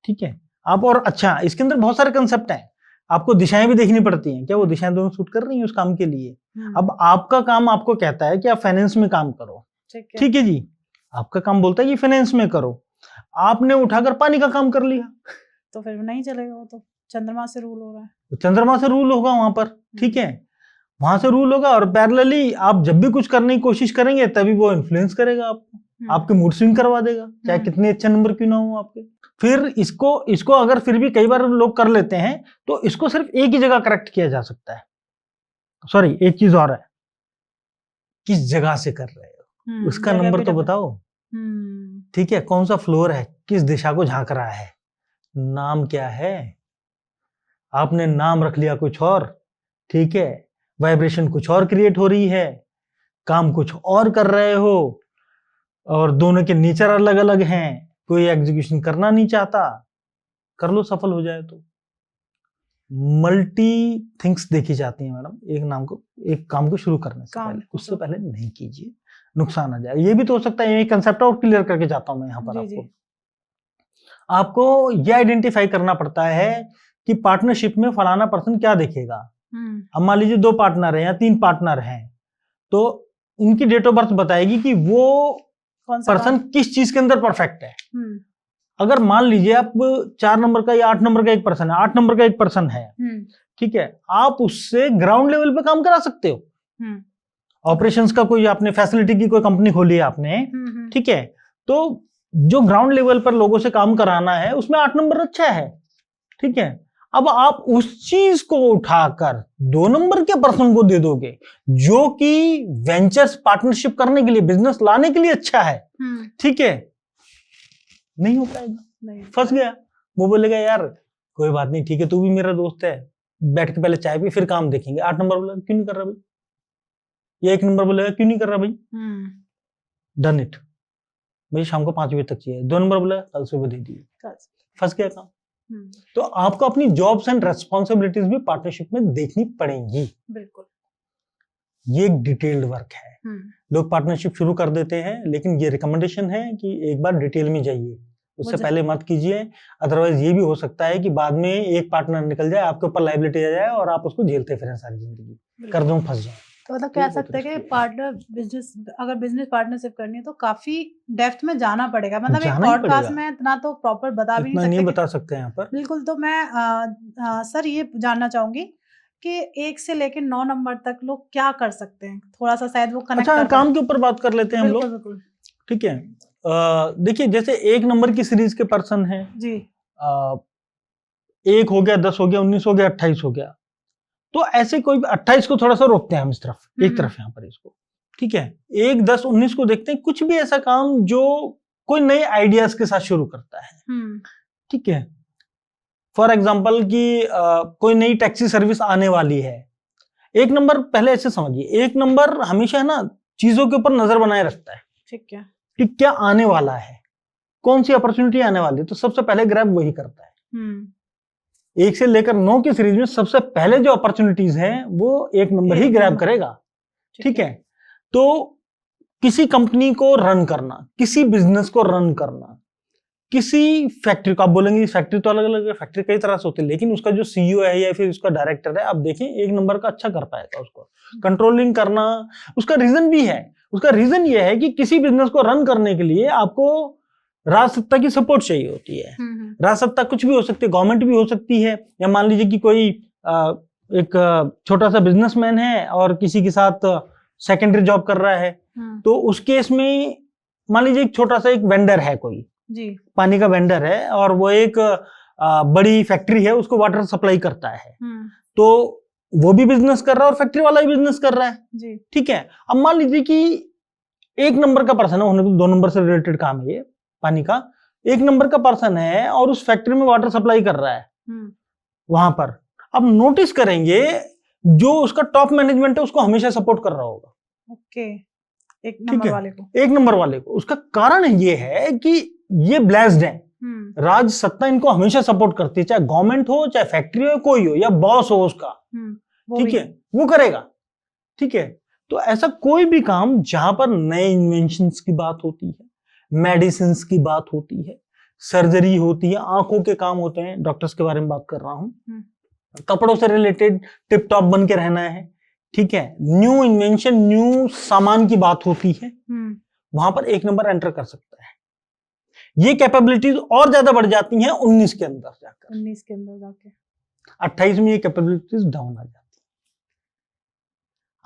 ठीक है। आप, और अच्छा, इसके अंदर बहुत सारे कंसेप्ट हैं, आपको दिशाएं भी देखनी पड़ती हैं, क्या वो दिशाएं दोनों सूट कर रही हैं उस काम के लिए। अब आपका काम आपको कहता है कि आप फाइनेंस में काम करो, ठीक है जी, आपका काम बोलता है कि फाइनेंस में करो, आपने उठाकर पानी का काम कर लिया तो फिर नहीं चलेगा। वो तो चंद्रमा से रूल हो रहा है, तो चंद्रमा से रूल होगा वहां पर, ठीक है, वहां से रूल होगा। और पैरेलली आप जब भी कुछ करने की कोशिश करेंगे तभी वो इन्फ्लुएंस करेगा आपको, आपके मूड स्विंग करवा देगा, चाहे कितने अच्छे नंबर क्यों ना हो आपके। फिर इसको अगर फिर भी कई बार लोग कर लेते हैं तो इसको सिर्फ एक ही जगह करेक्ट किया जा सकता है। सॉरी, एक चीज और है, किस जगह से कर रहे हो उसका नंबर तो बताओ, ठीक है, कौन सा फ्लोर है, किस दिशा को झांक रहा है, नाम क्या है। आपने नाम रख लिया कुछ और, ठीक है, वाइब्रेशन कुछ और क्रिएट हो रही है, काम कुछ और कर रहे हो, और दोनों के नेचर अलग अलग हैं, कोई एग्जीक्यूशन करना नहीं चाहता, कर लो, सफल हो जाए तो। मल्टी थिंग्स देखी जाती हैं मैडम, एक काम को शुरू करने से पहले, उससे पहले नहीं कीजिए, नुकसान आ जाएगा। ये भी तो हो सकता है, ये कंसेप्ट और क्लियर करके जाता हूं मैं यहाँ पर। आपको ये आइडेंटिफाई करना पड़ता है कि पार्टनरशिप में फलाना पर्सन क्या देखेगा। अब मान लीजिए 2 पार्टनर हैं या 3 पार्टनर हैं, तो उनकी डेट ऑफ बर्थ बताएगी कि वो पर्सन किस चीज के अंदर परफेक्ट है। अगर मान लीजिए आप 4 नंबर का या 8 नंबर का एक पर्सन है, 8 नंबर का एक पर्सन है, ठीक है, आप उससे ग्राउंड लेवल पे काम करा सकते हो। ऑपरेशंस का कोई आपने फैसिलिटी की कोई कंपनी खोली है आपने, ठीक है, तो जो ग्राउंड लेवल पर लोगों से काम कराना है उसमें 8 नंबर अच्छा है, ठीक है। अब आप उस चीज को उठाकर 2 नंबर के पर्सन को दे दोगे जो कि वेंचर्स पार्टनरशिप करने के लिए, बिजनेस लाने के लिए अच्छा है, ठीक है, नहीं हो पाएगा, फंस गया। वो बोलेगा यार कोई बात नहीं, ठीक है, तू भी मेरा दोस्त है, बैठ के पहले चाय पी फिर काम देखेंगे। 8 नंबर बोलेगा क्यों नहीं कर रहा भाई, या 1 नंबर बोलेगा क्यों नहीं कर रहा भाई, डन इट, मुझे शाम को 5 बजे तक चाहिए। 2 नंबर बोलेगा कल सुबह दे दिए, फंस गया काम। तो आपको अपनी जॉब्स एंड रेस्पॉन्सिबिलिटीज भी पार्टनरशिप में देखनी पड़ेंगी। बिल्कुल, ये एक डिटेल्ड वर्क है। लोग पार्टनरशिप शुरू कर देते हैं, लेकिन ये रिकमेंडेशन है कि एक बार डिटेल में जाइए, उससे पहले मत कीजिए। अदरवाइज ये भी हो सकता है कि बाद में एक पार्टनर निकल जाए, आपके ऊपर लायबिलिटी आ जाए और आप उसको झेलते फिरें सारी जिंदगी, कर्जों में फंस जाए। तो मतलब कह सकते हैं कि अगर बिजनेस पार्टनरशिप करनी है तो काफी डेप्थ में जाना पड़ेगा। मतलब एक पॉडकास्ट में इतना तो प्रॉपर बता भी नहीं बता सकते हैं यहाँ पर। बिल्कुल। तो मैं सर ये जानना चाहूंगी कि 1 से लेकर 9 नंबर तक लोग क्या कर सकते हैं, थोड़ा सा शायद वो कनेक्ट अच्छा, काम के ऊपर बात कर लेते हैं हम लोग, ठीक है। देखिए, जैसे 1 नंबर की सीरीज के पर्सन है जी, 1 हो गया, 10 हो गया, 19 हो गया, 28 हो गया, तो ऐसे कोई 28 को थोड़ा सा रोकते हैं हम इस तरफ, एक तरफ यहाँ पर इसको, ठीक है। 1, 10, 19 को देखते हैं, कुछ भी ऐसा काम जो कोई नए आइडियाज के साथ शुरू करता है, ठीक है। फॉर एग्जाम्पल कि कोई नई टैक्सी सर्विस आने वाली है। 1 नंबर पहले ऐसे समझिए, 1 नंबर हमेशा ना चीजों के ऊपर नजर बनाए रखता है, ठीक है, कि क्या आने वाला है, कौन सी अपॉर्चुनिटी आने वाली है, तो सबसे पहले ग्रैब वही करता है। 1 से लेकर 9 की सीरीज में सबसे पहले जो अपॉर्चुनिटीज हैं वो 1 नंबर ही ग्रैब करेगा, ठीक है। तो किसी कंपनी को रन करना, किसी बिजनेस को रन करना, किसी फैक्ट्री को, आप बोलेंगे फैक्ट्री तो अलग अलग है, फैक्ट्री कई तरह से होती है, लेकिन उसका जो सीईओ है या फिर उसका डायरेक्टर है, आप देखें 1 नंबर का अच्छा कर पाएगा उसको कंट्रोलिंग करना। उसका रीजन भी है, उसका रीजन ये है कि किसी बिजनेस को रन करने के लिए आपको राजसत्ता की सपोर्ट चाहिए होती है। राजसत्ता कुछ भी हो सकती है, गवर्नमेंट भी हो सकती है, या मान लीजिए कि कोई एक छोटा सा बिजनेसमैन है और किसी के साथ सेकेंडरी जॉब कर रहा है, तो उस केस में मान लीजिए एक छोटा सा एक वेंडर है, कोई जी पानी का वेंडर है, और वो एक बड़ी फैक्ट्री है, उसको वाटर सप्लाई करता है, तो वो भी बिजनेस कर रहा है और फैक्ट्री वाला भी बिजनेस कर रहा है जी। ठीक है। अब मान लीजिए कि 1 नंबर का पर्सन है, होने 2 नंबर से रिलेटेड काम है ये पानी का, 1 नंबर का पर्सन है और उस फैक्ट्री में वाटर सप्लाई कर रहा है वहां पर। अब नोटिस करेंगे जो उसका टॉप मैनेजमेंट है उसको हमेशा सपोर्ट कर रहा होगा। ओके, एक ठीक नंबर है, वाले को। 1 नंबर वाले को। उसका कारण ये है कि ये ब्लेस्ड है, राज सत्ता इनको हमेशा सपोर्ट करती है, चाहे गवर्नमेंट हो, चाहे फैक्ट्री हो, कोई हो, या बॉस हो उसका, ठीक है, वो करेगा। ठीक है, तो ऐसा कोई भी काम जहां पर नए इन्वेंशंस की बात होती है, मेडिसिन की बात होती है, सर्जरी होती है, आंखों के काम होते हैं, डॉक्टर्स के बारे में बात कर रहा हूं, कपड़ों से रिलेटेड टिप टॉप बन के रहना है, ठीक है, न्यू इन्वेंशन, न्यू सामान की बात होती है, वहां पर 1 नंबर एंटर कर सकता है। ये कैपेबिलिटीज और ज्यादा बढ़ जाती हैं 19 के अंदर जाकर, 19 के अंदर जाके 28 में ये कैपेबिलिटीज डाउन आ जाती है।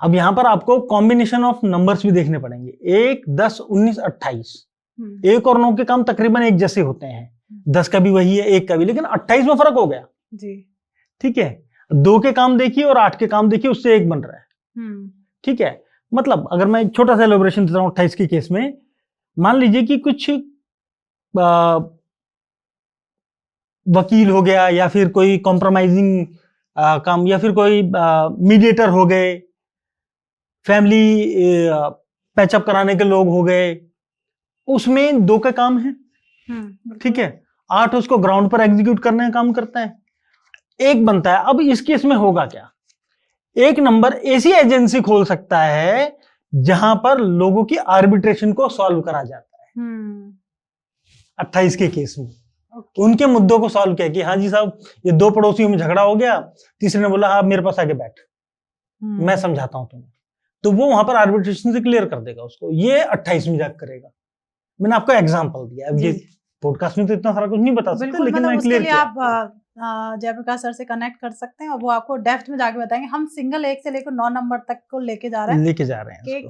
अब यहां पर आपको कॉम्बिनेशन ऑफ नंबर्स भी देखने पड़ेंगे, 1, 10, 19, 28। 1 और 9 के काम तकरीबन एक जैसे होते हैं, 10 का भी वही है, 1 का भी, लेकिन 28 में फर्क हो गया जी। ठीक है, 2 के काम देखिए और 8 के काम देखिए, उससे 1 बन रहा है। ठीक है, मतलब अगर मैं एक छोटा सा एलोबरेशन देता हूं 28 के केस में, मान लीजिए कि कुछ वकील हो गया, या फिर कोई कॉम्प्रोमाइजिंग काम, या फिर कोई मीडिएटर हो गए, फैमिली पैचअप कराने के लोग हो गए, उसमें 2 का काम है। ठीक है, 8 उसको ग्राउंड पर एग्जीक्यूट करने का काम करता है, 1 बनता है। अब इस केस में होगा क्या, 1 नंबर ऐसी एजेंसी खोल सकता है जहां पर लोगों की आर्बिट्रेशन को सॉल्व करा जाता है। 28 के केस में उनके मुद्दों को सॉल्व किया कि हाँ जी साहब, ये 2 पड़ोसियों में झगड़ा हो गया, तीसरे ने बोला हाँ मेरे पास आके बैठ, मैं समझाता हूं तुम्हें, तो वो वहां पर आर्बिट्रेशन से क्लियर कर देगा उसको, ये 28 में जाकर करेगा। मैंने आपको एग्जांपल दिया। अब ये पॉडकास्ट में तो इतना सारा कुछ नहीं बता सकते, लेकिन मतलब मैं उसके क्लियर लिए किया। आप जयप्रकाश सर से कनेक्ट कर सकते हैं और वो आपको डेप्थ में जाके बताएंगे। हम सिंगल 1 से लेकर 9 नंबर तक को लेके जा रहे हैं कि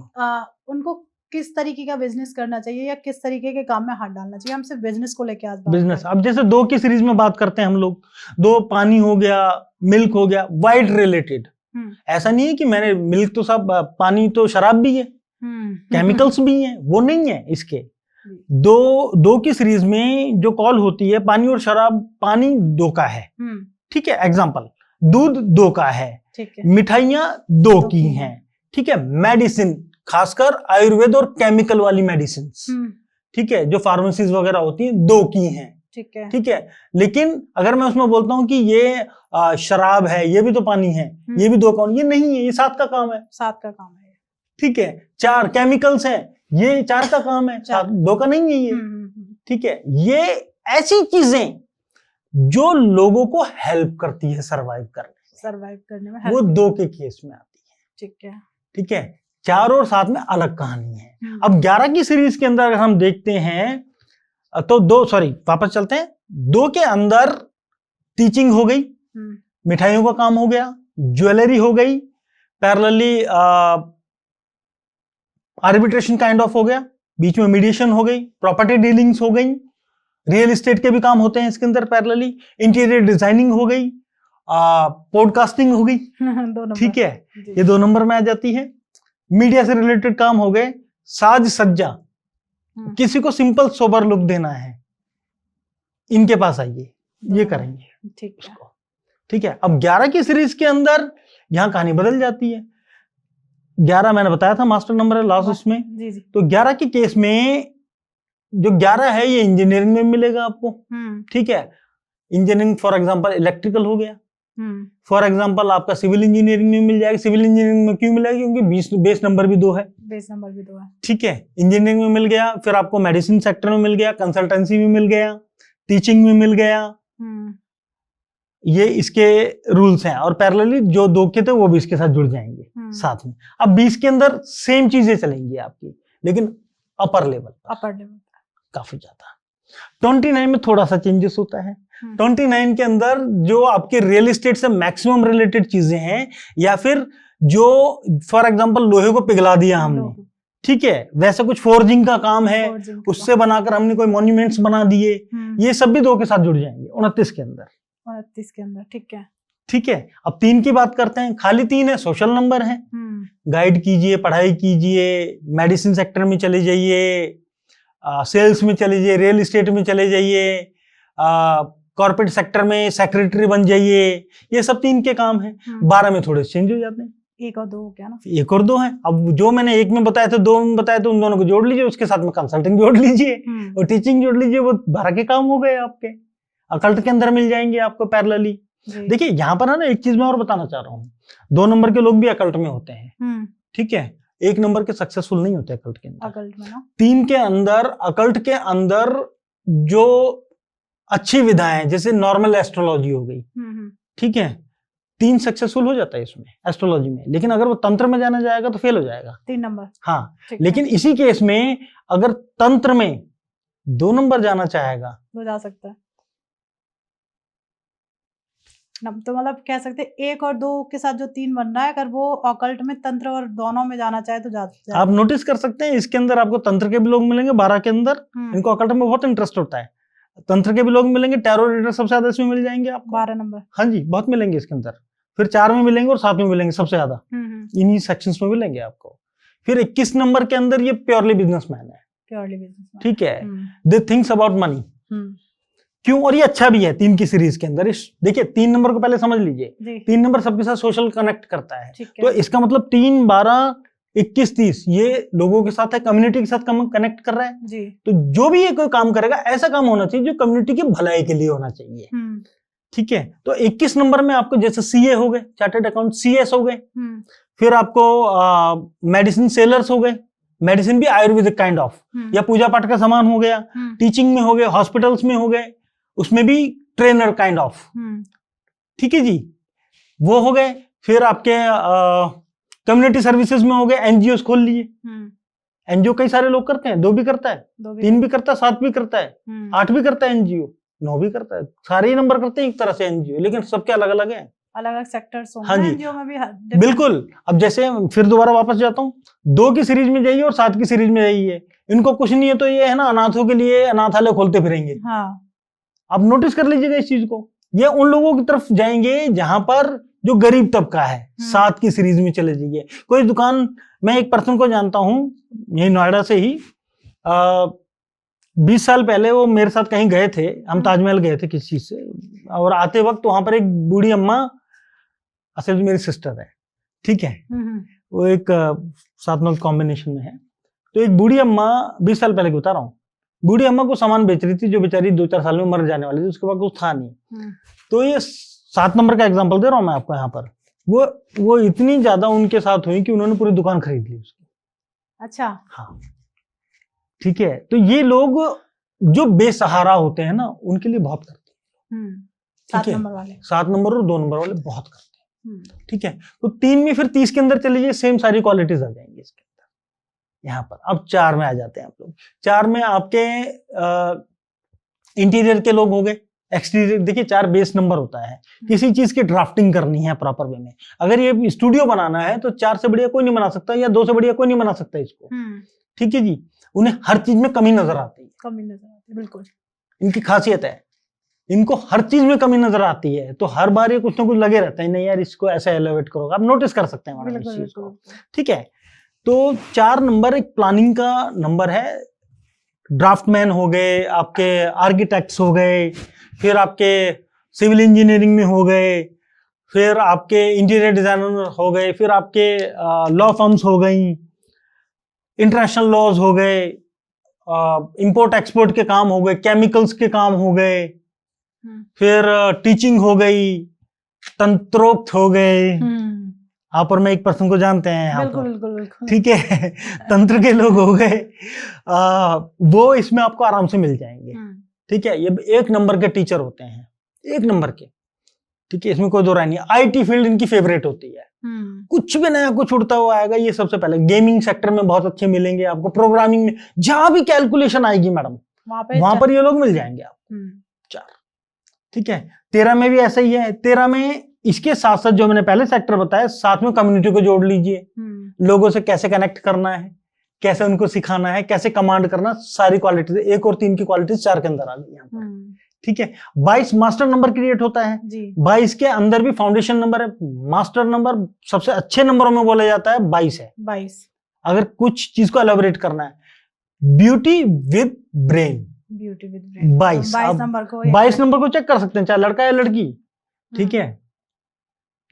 उनको किस तरीके का बिजनेस करना चाहिए या किस तरीके के काम में हाथ डालना चाहिए। हम सिर्फ बिजनेस को लेके आज बिजनेस, अब जैसे 2 की सीरीज में बात करते हैं हम लोग, 2 पानी हो गया, मिल्क हो गया, वाइड रिलेटेड। ऐसा नहीं है कि मैंने मिल्क तो सब, पानी तो शराब भी है, केमिकल्स भी हैं, वो नहीं है इसके। 2 की सीरीज में जो कॉल होती है, पानी और शराब, पानी 2 का है, ठीक है, एग्जांपल, दूध 2 का है, मिठाइयां 2 की हैं, ठीक है, मेडिसिन खासकर आयुर्वेद और केमिकल वाली मेडिसिन, ठीक है, जो फार्मेसीज वगैरह होती हैं 2 की हैं, ठीक है। लेकिन अगर मैं उसमें बोलता हूं कि ये शराब है, ये भी तो पानी है, ये भी 2 का, ये नहीं है, ये 7 का काम है, 7 का काम है, ठीक है। 4 केमिकल्स हैं, ये 4 का काम है, 2 का नहीं है ये, ठीक है। ये ऐसी चीजें जो लोगों को हेल्प करती है सर्वाइव करने में, वो 2 के केस में आती है, ठीक है, ठीक है। 4 और 7 में अलग कहानी है। अब 11 की सीरीज के अंदर अगर हम देखते हैं तो वापस चलते हैं, 2 के अंदर टीचिंग हो गई, मिठाइयों का काम हो गया, ज्वेलरी हो गई, पैरेलली आर्बिट्रेशन काइंड ऑफ हो गया, बीच में मीडिएशन हो गई, प्रॉपर्टी डीलिंग्स हो गई, रियल एस्टेट के भी काम होते हैं इसके अंदर पैरेलली, इंटीरियर डिजाइनिंग हो गई, पॉडकास्टिंग हो गई, ठीक है, ये 2 नंबर में आ जाती है। मीडिया से रिलेटेड काम हो गए, साज सज्जा, किसी को सिंपल सोबर लुक देना है, इनके पास आइए, ये करेंगे, ठीक है। अब 11 की सीरीज के अंदर यहां कहानी बदल जाती है। 11 मैंने बताया था मास्टर नंबर है लास्ट उसमें, तो 11 के केस में जो 11 है ये इंजीनियरिंग में मिलेगा आपको, ठीक है। इंजीनियरिंग फॉर एग्जांपल इलेक्ट्रिकल हो गया, फॉर एग्जांपल आपका सिविल इंजीनियरिंग में मिल जाएगी। सिविल इंजीनियरिंग में क्यों मिलेगा, क्योंकि बेस नंबर भी 2 है, ठीक है, इंजीनियरिंग में मिल गया। फिर आपको मेडिसिन सेक्टर में मिल गया, कंसल्टेंसी में मिल गया, टीचिंग में मिल गया, ये इसके रूल्स हैं। और पैरेलली जो 2 के थे वो भी इसके साथ जुड़ जाएंगे साथ में। अब 20 के अंदर सेम चीजें चलेंगी आपकी, लेकिन अपर लेवल काफी ज्यादा। 29 में थोड़ा सा चेंजेस होता है। 29 के अंदर जो आपके रियल एस्टेट से मैक्सिमम रिलेटेड चीजें हैं, या फिर जो फॉर एग्जांपल लोहे को पिघला दिया हमने, ठीक है, वैसे कुछ फोर्जिंग का काम है, उससे बनाकर हमने कोई मॉन्यूमेंट्स बना दिए, ये सब भी 2 के साथ जुड़ जाएंगे 29 के अंदर, ठीक है। ठीक है, अब 3 की बात करते हैं। खाली 3 है, सोशल नंबर है। गाइड कीजिए, पढ़ाई कीजिए, मेडिसिन सेक्टर में चले जाइए, सेल्स में चले जाइए, रियल एस्टेट में चले जाइए, कॉर्पोरेट सेक्टर में सेक्रेटरी बन जाइए। ये सब 3 के काम हैं। 12 में थोड़े चेंज हो जाते हैं। 1 और 2 हो गया ना। 1 और 2 है। अब जो मैंने 1 में बताया था, 2 में बताया था, उन दोनों को जोड़ लीजिए, उसके साथ में कंसल्टिंग जोड़ लीजिए और टीचिंग जोड़ लीजिए। वो 12 के काम हो गए आपके। अकल्ट के अंदर मिल जाएंगे आपको पैरेलली। देखिए यहाँ पर है ना, एक चीज मैं और बताना चाह रहा हूँ। 2 नंबर के लोग भी अकल्ट में होते हैं, ठीक है। 1 नंबर के सक्सेसफुल नहीं होते अकल्ट के अंदर। अकल्ट में ना 3 के अंदर, अकल्ट के अंदर जो अच्छी विधाएं, जैसे नॉर्मल एस्ट्रोलॉजी हो गई, ठीक है, 3 सक्सेसफुल हो जाता है इसमें एस्ट्रोलॉजी में। लेकिन अगर वो तंत्र में जाना जाएगा तो फेल हो जाएगा 3 नंबर। हाँ, लेकिन इसी केस में अगर तंत्र में 2 नंबर जाना चाहेगा वो जा सकता है। तो मतलब कह सकते हैं 1 और 2 के साथ जो 3 बनना है, अगर वो ऑकल्ट में, तंत्र और दोनों में जाना चाहे तो जा। आप नोटिस कर सकते हैं इसके अंदर आपको तंत्र के भी लोग मिलेंगे 12 के अंदर। इनको ऑकल्ट में बहुत इंटरेस्ट होता है। तंत्र के भी लोग मिलेंगे, टैरो रीडर सबसे ज्यादा इसमें मिल जाएंगे आपको 12 नंबर। हाँ जी, बहुत मिलेंगे इसके अंदर। फिर 4 में मिलेंगे और 7 में मिलेंगे सबसे ज्यादा। इन्हीं सेक्शंस में मिलेंगे आपको। फिर 21 नंबर के अंदर ये प्योरली बिजनेसमैन है, प्योरली बिजनेसमैन, ठीक है। दे थिंक्स अबाउट मनी। क्यों? और ये अच्छा भी है 3 की सीरीज के अंदर। देखिए 3 नंबर को पहले समझ लीजिए। 3 नंबर सबके साथ सोशल कनेक्ट करता है, तो इसका मतलब 3, 12, 21, 30 ये लोगों के साथ है, कम्युनिटी के साथ कनेक्ट कर रहा है जी। तो जो भी ये कोई काम करेगा, ऐसा काम होना चाहिए जो कम्युनिटी की भलाई के लिए होना चाहिए, ठीक है। तो 21 नंबर में आपको जैसे सीए हो गए, चार्टर्ड अकाउंट, सीएस हो गए। फिर आपको मेडिसिन सेलर्स हो गए। मेडिसिन भी आयुर्वेदिक काइंड ऑफ, या पूजा पाठ का सामान हो गया। टीचिंग में हो गए, हॉस्पिटल्स में हो गए, उसमें भी ट्रेनर काइंड ऑफ, ठीक है जी, वो हो गए। फिर आपके कम्युनिटी सर्विसेज में हो गए, एनजीओ खोल लीजिए। एनजीओ कई सारे लोग करते हैं, 2 भी करता है, 3 भी करता है, 7 भी करता है, 8 भी करता है एनजीओ, 9 भी करता है। सारे ही नंबर करते हैं एक तरह से एनजीओ, लेकिन सबके अलग अलग हैं, अलग अलग सेक्टर्स होंगे। हाँ जी, एनजीओ में भी बिल्कुल। अब जैसे फिर दोबारा वापस जाता हूँ, 2 की सीरीज में जाइए और 7 की सीरीज में जाइए। इनको कुछ नहीं है तो ये है ना, अनाथों के लिए अनाथालय खोलते फिरेंगे। हाँ, आप नोटिस कर लीजिएगा इस चीज को। ये उन लोगों की तरफ जाएंगे जहां पर जो गरीब तबका है। 7 की सीरीज में चले जाइए। कोई दुकान, मैं एक पर्सन को जानता हूं यही नोएडा से ही, 20 साल पहले वो मेरे साथ कहीं गए थे, हम ताजमहल गए थे किसी चीज से, और आते वक्त वहां पर एक बूढ़ी अम्मा, असल मेरी सिस्टर है, ठीक है, वो एक 7-9 कॉम्बिनेशन में है। तो एक बूढ़ी अम्मा 20 साल पहले की बता रहा हूँ, बूढ़ी अम्मा को सामान बेच रही थी, जो बेचारी 2-4 साल में मर जाने वाली थी, उसके बाद कुछ था नहीं। तो ये 7 नंबर का एग्जांपल दे रहा हूं मैं आपको यहाँ पर। वो इतनी ज्यादा उनके साथ हुई कि उन्होंने पूरी दुकान खरीद ली उसकी। अच्छा, हाँ, ठीक है। तो ये लोग जो बेसहारा होते हैं ना, उनके लिए बहुत करते हैं। 7 नंबर वाले, 7 नंबर और 2 नंबर वाले बहुत करते हैं, ठीक है। तो 3 में फिर 30 के अंदर चले जाइए, सेम सारी क्वालिटीज आ जाएंगी इसके अंदर। यहाँ पर अब 4 में आ जाते हैं आप लोग। 4 में आपके इंटीरियर के लोग हो गए, एक्सटीरियर। देखिए 4 बेस नंबर होता है, किसी चीज की ड्राफ्टिंग करनी है प्रॉपर वे में। अगर ये स्टूडियो बनाना है तो 4 से बढ़िया कोई नहीं बना सकता, या 2 से बढ़िया कोई नहीं बना सकता इसको, ठीक है जी। उन्हें हर चीज में कमी नजर आती है, कमी नजर आती है, बिल्कुल इनकी खासियत है। इनको हर चीज में कमी नजर आती है, तो हर बार ये कुछ ना कुछ लगे रहता है, नहीं यार इसको ऐसा एलिवेट करो। आप नोटिस कर सकते हैं मैडम इस चीज को, ठीक है। तो 4 नंबर एक प्लानिंग का नंबर है। ड्राफ्टमैन हो गए, आपके आर्किटेक्ट्स हो गए, फिर आपके सिविल इंजीनियरिंग में हो गए, फिर आपके इंटीरियर डिजाइनर हो गए, फिर आपके लॉ फर्म्स हो गई, इंटरनेशनल लॉज हो गए, इंपोर्ट एक्सपोर्ट के काम हो गए, केमिकल्स के काम हो गए, फिर टीचिंग हो गई, तंत्रोक्त हो गए। आप और मैं एक पर्सन को जानते हैं यहाँ पर, बिल्कुल, ठीक है। तंत्र के लोग हो गए, वो इसमें आपको आराम से मिल जाएंगे, ठीक है। ये 1 नंबर के टीचर होते हैं, 1 नंबर के, ठीक है, इसमें कोई दो राय नहीं। आईटी फील्ड इनकी फेवरेट होती है। कुछ भी नया कुछ उड़ता हुआ आएगा, ये सबसे पहले। गेमिंग सेक्टर में बहुत अच्छे मिलेंगे आपको, प्रोग्रामिंग में, जहां भी कैलकुलेशन आएगी मैडम, वहां पर ये लोग मिल जाएंगे आपको। 4, ठीक है। 13 में भी ऐसा ही है। 13 में इसके साथ साथ जो मैंने पहले सेक्टर बताया, साथ में कम्युनिटी को जोड़ लीजिए। लोगों से कैसे कनेक्ट करना है, कैसे उनको सिखाना है, कैसे कमांड करना, सारी क्वालिटीज 1 और 3 की क्वालिटीज 4 के अंदर आ गई यहाँ पर, ठीक है। 22 मास्टर नंबर क्रिएट होता है जी 22 के अंदर भी फाउंडेशन नंबर है। मास्टर नंबर सबसे अच्छे नंबरों में बोला जाता है 22 है। 22 अगर कुछ चीज को एलाबोरेट करना है beauty with brain beauty with brain 22 22 number को 22 नंबर को चेक कर सकते हैं चाहे लड़का या लड़की, ठीक है।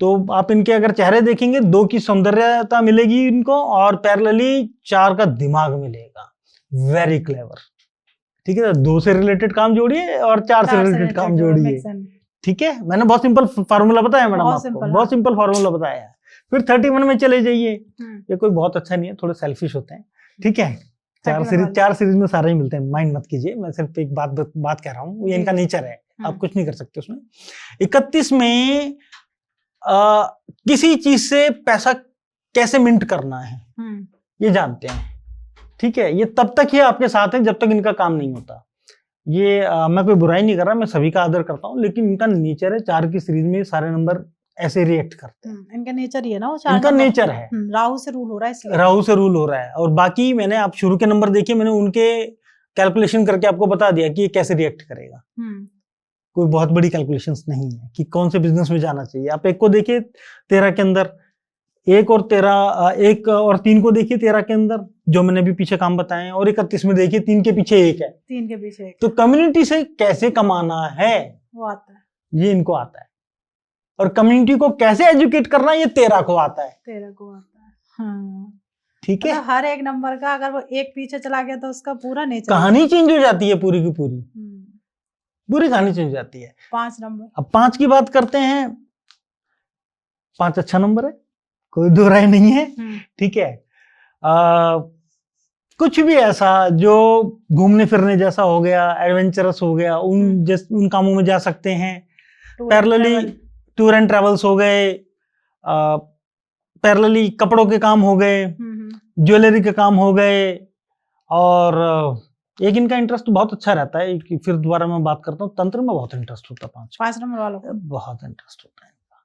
तो आप इनके अगर चेहरे देखेंगे 2 की सौंदर्यता मिलेगी इनको और पैरेलली 4 का दिमाग मिलेगा। वेरी क्लेवर, ठीक है। 2 से रिलेटेड काम जोड़िए और 4 से रिलेटेड काम जोड़िए, ठीक है। मैंने बहुत सिंपल फार्मूला बताया मैडम आपको, बहुत सिंपल फार्मूला बताया है। फिर 31 में चले जाइए, ये कोई बहुत अच्छा नहीं है, थोड़े सेल्फिश होते हैं, ठीक है। 4 सीरीज में सारे ही मिलते हैं, माइंड मत कीजिए, मैं सिर्फ एक बात कह रहा हूँ, ये इनका नेचर है, आप कुछ नहीं कर सकते उसमें। 31 में किसी चीज से पैसा कैसे मिंट करना है ये जानते हैं, ठीक है। ये तब तक ही आपके साथ है जब तक इनका काम नहीं होता। ये मैं कोई बुराई नहीं कर रहा, मैं सभी का आदर करता हूँ, लेकिन इनका नेचर है 4 की सीरीज में सारे नंबर ऐसे रिएक्ट करते हैं। इनका नेचर ही है ना, वो इनका नेचर है, राहु से रूल हो रहा है इसलिए। राहु से रूल हो रहा है। और बाकी मैंने आप शुरू के नंबर देखिए, मैंने उनके कैलकुलेशन करके आपको बता दिया कि ये कैसे रिएक्ट करेगा। कोई बहुत बड़ी कैलकुलेशंस नहीं है कि कौन से बिजनेस में जाना चाहिए। आप एक को देखिए 13 के अंदर, 1 और 3 को देखिए 13 के अंदर, जो मैंने भी पीछे काम बताए हैं, और 31 में देखिए 3 के पीछे 1 है, 3 के पीछे 1। तो कम्युनिटी से कैसे कमाना है वो आता है, ये इनको आता है, और कम्युनिटी को कैसे एजुकेट करना है ये 13 को आता है। 13 को आता है, हाँ ठीक है। हर एक नंबर का अगर वो एक पीछे चला गया तो उसका पूरा नेचर, कहानी चेंज हो जाती है, पूरी की पूरी पूरी कहानी चेंज हो जाती है। 5 नंबर, अब 5 की बात करते हैं। 5 अच्छा नंबर है, कोई दो राय नहीं है, ठीक है। कुछ भी ऐसा जो घूमने फिरने जैसा हो गया, एडवेंचरस हो गया, उन कामों में जा सकते हैं। पैरेलली टूर एंड ट्रेवल्स हो गए, पैरेलली कपड़ों के काम हो गए, ज्वेलरी के काम हो गए, और एक इनका इंटरेस्ट बहुत अच्छा रहता है। फिर दोबारा मैं बात करता हूँ, तंत्र में बहुत इंटरेस्ट होता है 5 नंबर वालों को, बहुत इंटरेस्ट होता है इनका,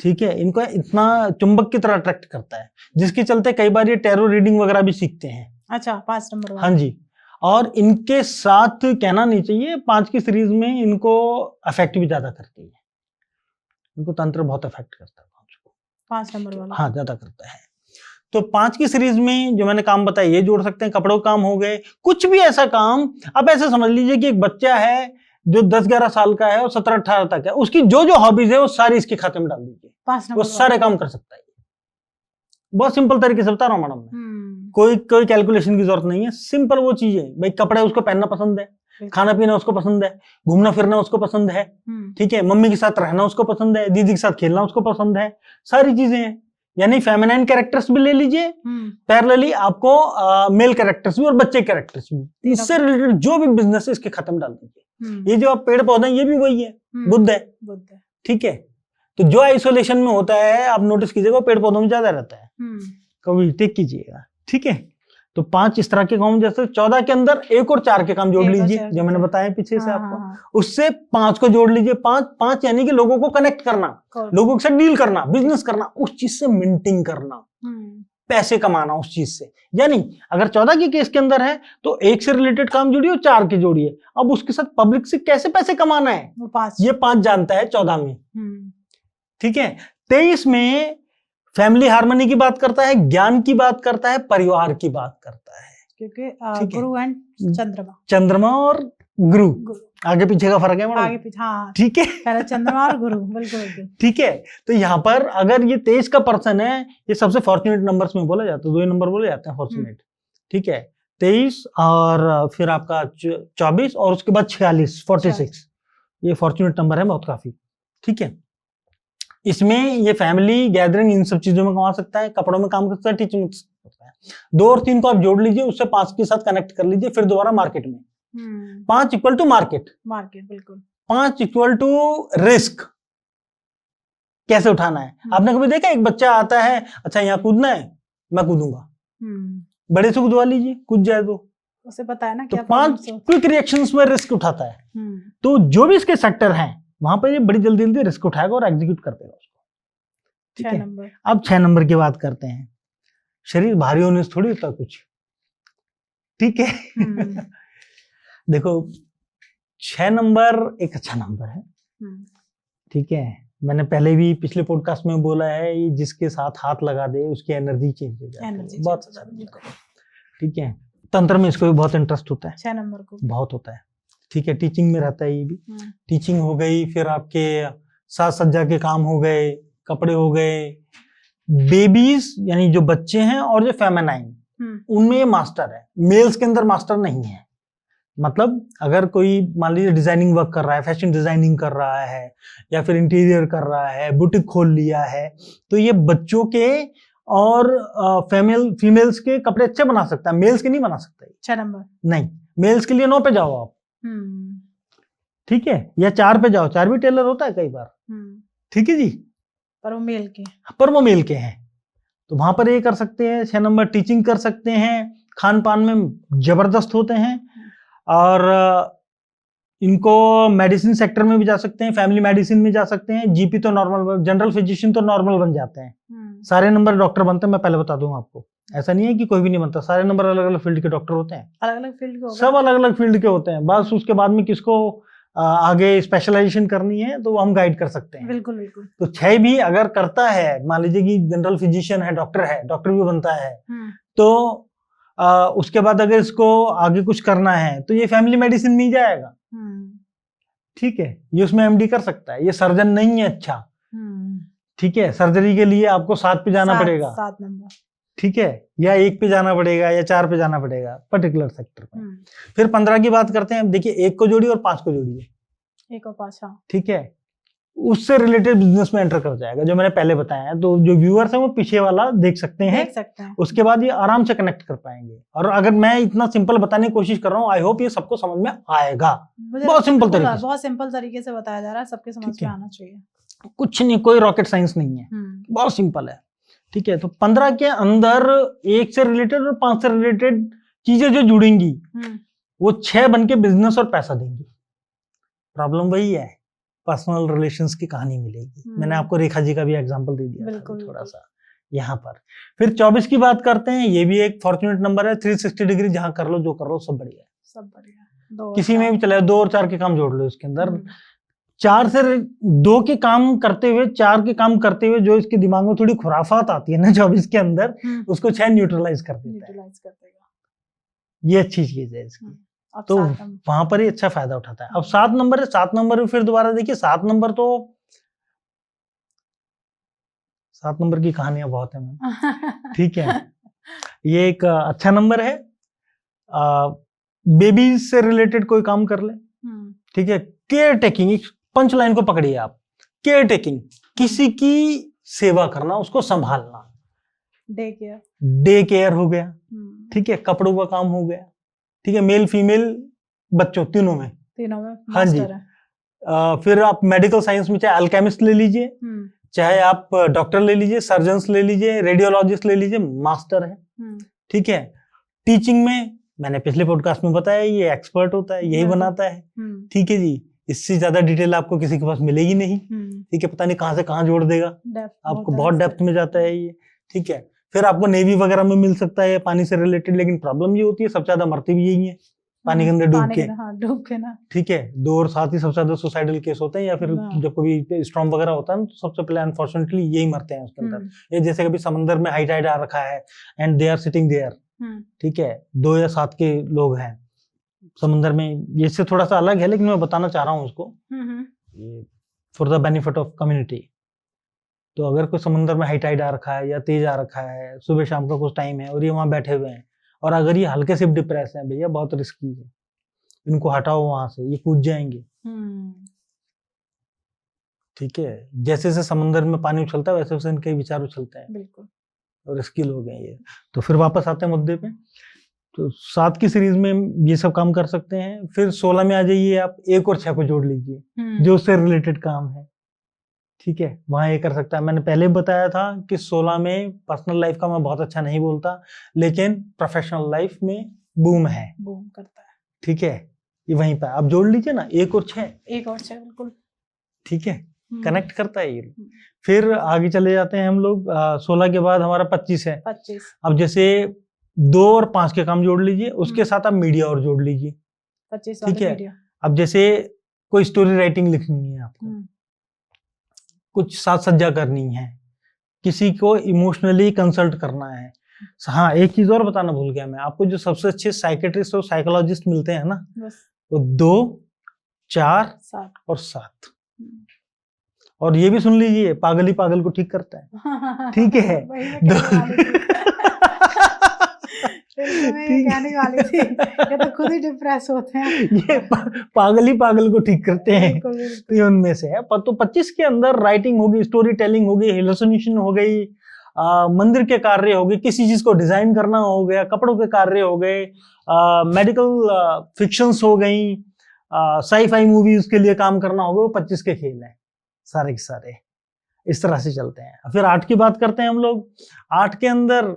ठीक है। इनको इतना चुंबक की तरह अट्रैक्ट करता है, जिसके चलते कई बार ये टैरो रीडिंग वगैरह भी सीखते हैं। अच्छा 5 नंबर वाले, हाँ जी। और इनके साथ कहना नहीं चाहिए, 5 की सीरीज में इनको अफेक्ट भी ज्यादा करती है, इनको तंत्र बहुत अफेक्ट करता है 5 नंबर वाला, हाँ ज्यादा करता है। तो 5 की सीरीज में जो मैंने काम बताया ये जोड़ सकते हैं, कपड़ों के काम हो गए, कुछ भी ऐसा काम। अब ऐसे समझ लीजिए कि एक बच्चा है जो 10-11 साल का है और 17-18 तक है, उसकी जो जो हॉबीज है वो सारी इसके खाते में डाल दीजिए, वो सारे काम कर सकता है। बहुत सिंपल तरीके से बता रहा हूँ मैडम, कोई कैलकुलेशन की जरूरत नहीं है, सिंपल वो चीज है। भाई कपड़े उसको पहनना पसंद है, खाना पीना उसको पसंद है, घूमना फिरना उसको पसंद है, ठीक है। मम्मी के साथ रहना उसको पसंद है, दीदी के साथ खेलना उसको पसंद है, सारी चीजें हैं। यानी फेमिनाइन कैरेक्टर्स भी ले लीजिए, पैरेलली आपको मेल कैरेक्टर्स भी और बच्चे कैरेक्टर्स भी, इससे रिलेटेड जो भी बिजनेस है इसके खत्म डाल दीजिए। ये जो आप पेड़ पौधे हैं ये भी वही है, बुद्ध है, ठीक है। तो जो आइसोलेशन में होता है आप नोटिस कीजिएगा, पेड़ पौधों में ज्यादा रहता है, कभी टेक कीजिएगा, ठीक है। तो 5 इस तरह के काम, जैसे 14 के अंदर 1 और 4 के काम जोड़ लीजिए, जो मैंने बताया पीछे से आपको, उससे 5 को जोड़ लीजिए। 5 यानी कि लोगों को कनेक्ट करना, लोगों के साथ डील करना, बिजनेस करना, उस चीज से मिंटिंग करना, पैसे कमाना उस चीज से। यानी अगर 14 की केस के अंदर है तो 1 से रिलेटेड काम जोड़िए और 4 के जोड़िए। अब उसके साथ पब्लिक से कैसे पैसे कमाना है ये 5 जानता है 14 में, ठीक है। 23 में फैमिली हार्मनी की बात करता है, ज्ञान की बात करता है, परिवार की बात करता है, क्योंकि गुरु एंड चंद्रमा और गुरु आगे पीछे का फर्क है, आगे पीछे, हाँ ठीक है, पहले चंद्रमा और गुरु, बिल्कुल ठीक है। तो यहाँ पर अगर ये 23 का पर्सन है, ये सबसे फॉर्चुनेट नंबर्स में बोला जाता है, 2 ही नंबर बोले जाते हैं फॉर्चुनेट, ठीक है। 23 और फिर आपका 24 और उसके बाद 46 ये फॉर्चुनेट नंबर है बहुत काफी, ठीक है। इसमें ये फैमिली गैदरिंग इन सब चीजों में कमा सकता है, कपड़ों में काम कर सकता है, टीचिंग सकता है। 2 और 3 को आप जोड़ लीजिए, उससे 5 के साथ कनेक्ट कर लीजिए, फिर दोबारा मार्केट में 5 इक्वल टू मार्केट, बिल्कुल 5 इक्वल टू रिस्क, कैसे उठाना है। आपने कभी देखा एक बच्चा आता है, अच्छा यहाँ कूदना है, मैं कूदूंगा, बड़े से कूदवा लीजिए, कूद जाए तो उसे पता है ना, तो 5 क्विक रिएक्शंस में रिस्क उठाता है। तो जो भी इसके सेक्टर हैं वहां पर ये बड़ी जल्दी जल्दी रिस्क उठाएगा और एग्जीक्यूट कर देगा उसको, ठीक है। अब 6 नंबर की बात करते हैं। शरीर भारी होने से थोड़ी होता कुछ, ठीक है। देखो 6 नंबर एक अच्छा नंबर है, ठीक है। मैंने पहले भी पिछले पॉडकास्ट में बोला है, ये जिसके साथ हाथ लगा दे उसकी एनर्जी चेंज हो जाती है, बहुत अच्छा नंबर है, ठीक है। तंत्र में इसको भी बहुत इंटरेस्ट होता है, 6 नंबर को बहुत होता है, ठीक है। टीचिंग में रहता है ये भी, टीचिंग हो गई, फिर आपके साज सज्जा के काम हो गए, कपड़े हो गए, बेबीज यानी जो बच्चे हैं और जो फेमिनाइन उनमें ये मास्टर है। मेल्स के अंदर मास्टर नहीं है। मतलब अगर कोई मान लीजिए डिजाइनिंग वर्क कर रहा है, फैशन डिजाइनिंग कर रहा है, या फिर इंटीरियर कर रहा है, बुटीक खोल लिया है, तो ये बच्चों के और फीमेल्स के कपड़े अच्छे बना सकता है, मेल्स के नहीं बना सकता। 6 नंबर नहीं, मेल्स के लिए 9 पे जाओ आप, ठीक है, या 4 पे जाओ, 4 भी टेलर होता है कई बार, ठीक है जी, पर वो मेल के हैं, तो वहां पर ये कर सकते हैं। 6 नंबर टीचिंग कर सकते हैं, खान पान में जबरदस्त होते हैं, और इनको मेडिसिन सेक्टर में भी जा सकते हैं, फैमिली मेडिसिन में जा सकते हैं, जीपी तो नॉर्मल, जनरल फिजिशियन तो नॉर्मल बन जाते हैं। सारे नंबर डॉक्टर बनते हैं, मैं पहले बता दूं आपको, ऐसा नहीं है कि कोई भी नहीं बनता, सारे नंबर अलग अलग फील्ड के डॉक्टर होते हैं, अलग अलग फील्ड के, सब अलग अलग फील्ड के होते हैं। बस उसके बाद में किसको आगे स्पेशलाइजेशन करनी है तो हम गाइड कर सकते हैं। बिल्कुल बिल्कुल। तो 6 भी अगर करता है, मान लीजिए कि जनरल फिजिशियन है, डॉक्टर भी बनता है, तो उसके बाद अगर इसको आगे कुछ करना है तो ये फैमिली मेडिसिन में ही जाएगा, ठीक है। ये उसमें एमडी कर सकता है, ये सर्जन नहीं है, अच्छा, ठीक है। सर्जरी के लिए आपको 7 पे जाना पड़ेगा, 7 नंबर, ठीक है, या 1 पे जाना पड़ेगा, या 4 पे जाना पड़ेगा पर्टिकुलर सेक्टर में। फिर 15 की बात करते हैं। देखिए 1 को जोड़िए और 5 को जोड़िए, 1 और 5, ठीक है, उससे रिलेटेड बिजनेस में एंटर कर जाएगा, जो मैंने पहले बताया है। तो जो व्यूअर्स हैं वो पीछे वाला देख सकते हैं, उसके बाद ये आराम से कनेक्ट कर पाएंगे। और अगर मैं इतना सिंपल बताने की कोशिश कर रहा हूँ, आई होप ये सबको समझ में आएगा, बहुत सिंपल तरीके से, बहुत सिंपल तरीके से बताया जा रहा है, सबके समझ में आना चाहिए, कुछ नहीं, कोई रॉकेट साइंस नहीं है, बहुत सिंपल है, ठीक है। तो 15 के अंदर 1 से रिलेटेड और 5 से रिलेटेड चीजें जो जुड़ेंगी वो 6 बन के बिजनेस और पैसा देंगी। प्रॉब्लम वही है, पर्सनल रिलेशंस की कहानी मिलेगी। मैंने आपको रेखा जी का भी एग्जांपल दे दिया था थोड़ा सा यहाँ पर। फिर 24 की बात करते हैं, ये भी एक फॉर्चुनेट नंबर है, 360 डिग्री जहां कर लो, जो कर लो, सब बढ़िया है, सब बढ़िया, किसी में भी चले, 2 और 4 के काम जोड़ लो इसके अंदर। 4 से 2 के काम करते हुए, 4 के काम करते हुए जो इसके दिमाग में थोड़ी खुराफात आती है ना 24 के अंदर, उसको 6 न्यूट्रलाइज कर देता है, ये अच्छी चीज है इसकी। तो वहां पर ही अच्छा फायदा उठाता है। अब 7 नंबर है, 7 नंबर भी फिर दोबारा देखिए, 7 नंबर तो 7 नंबर की कहानियां बहुत है, ठीक है। ये एक अच्छा नंबर है, बेबी से रिलेटेड कोई काम कर ले, ठीक है। केयर टेकिंग, पंच लाइन को पकड़िए आप, केयर टेकिंग, किसी की सेवा करना, उसको संभालना, डे केयर हो गया, ठीक है, कपड़ों का काम हो गया, ठीक है, मेल फीमेल बच्चों तीनों में हाँ जी। फिर आप मेडिकल साइंस में चाहे अल्केमिस्ट ले लीजिए, चाहे आप डॉक्टर ले लीजिए, सर्जन्स ले लीजिए, रेडियोलॉजिस्ट ले लीजिए, मास्टर है, ठीक है। टीचिंग में मैंने पिछले पॉडकास्ट में बताया, ये एक्सपर्ट होता है, यही बनाता है, ठीक है जी। इससे ज्यादा डिटेल आपको किसी के पास मिलेगी नहीं, ठीक है, पता नहीं कहां से कहां जोड़ देगा, आपको बहुत डेप्थ में जाता है ये, ठीक है। फिर आपको नेवी वगैरह में मिल सकता है पानी से रिलेटेड, लेकिन प्रॉब्लम ये होती है सबसे ज्यादा मरते भी यही है पानी के अंदर डूब के ना, ठीक है। 2 और 7 ही सबसे ज्यादा सुसाइडल केस होते हैं, या फिर जब कभी स्टॉर्म वगैरह होता है तो सबसे पहले अनफॉर्चुनेटली यही मरते हैं उसके अंदर। ये जैसे कभी समंदर में हाई टाइड आ रखा है and they are sitting there, ठीक है, 2 या 7 के लोग हैं समुद्र में, ये से थोड़ा सा अलग है लेकिन मैं बताना चाह रहा हूँ उसको for the benefit of community. तो अगर कोई समुद्र में हाई टाइड आ रखा है या तेज आ रखा है, सुबह शाम का कुछ टाइम है और ये वहां बैठे हुए हैं, और अगर ये हल्के से डिप्रेस हैं, भैया बहुत रिस्की है, इनको हटाओ वहां से, ये कूद जाएंगे, ठीक है। जैसे जैसे समुद्र में पानी उछलता है वैसे वैसे इनके विचार उछलते हैं, बिल्कुल, और रिस्की लोग हैं ये। तो फिर वापस आते हैं मुद्दे पे, तो 7 की सीरीज में ये सब काम कर सकते हैं। फिर 16 में आ जाइए आप, 1 और 6 को जोड़ लीजिए, जो उससे रिलेटेड काम है, ठीक है, वहां ये कर सकता है। मैंने पहले बताया था कि 16 में पर्सनल लाइफ का मैं बहुत अच्छा नहीं बोलता, लेकिन प्रोफेशनल लाइफ में बूम है, बूम करता है, ठीक है। ये वहीं पर आप जोड़ लीजिए ना, 1 और 6, 1 और 6 बिल्कुल, ठीक है, कनेक्ट करता है ये। फिर आगे चले जाते हैं हम लोग, 16 के बाद हमारा 25 है। 25 अब जैसे 2 और 5 के काम जोड़ लीजिए, उसके साथ आप मीडिया और जोड़ लीजिए, 25 ठीक है। अब जैसे कोई स्टोरी राइटिंग लिखनी है आपको, कुछ साज सज्जा करनी है, किसी को इमोशनली कंसल्ट करना है। हाँ, एक चीज और बताना भूल गया मैं आपको, जो सबसे अच्छे साइकेट्रिस्ट और साइकोलॉजिस्ट मिलते हैं ना, वो 2, 4 और 7। और ये भी सुन लीजिए, पागल ही पागल को ठीक करता है। ठीक है। कहने वाली थी, ये तो खुद ही डिप्रेस होते हैं। ये पागल ही पागल को ठीक करते हैं, तो ये उनमें से है। पर तो 25 के अंदर राइटिंग होगी, स्टोरी टेलिंग होगी, हेलुसिनेशन हो गई, मंदिर के कार्य हो गए, किसी चीज को डिजाइन करना हो गया, कपड़ों के कार्य हो गए, मेडिकल फिक्शंस हो गई, साई-फाई मूवीज के लिए काम करना होगा, वो 25 के खेल हैं सारे के सारे। इस तरह से चलते हैं। फिर 8 की बात करते हैं हम लोग। 8 के अंदर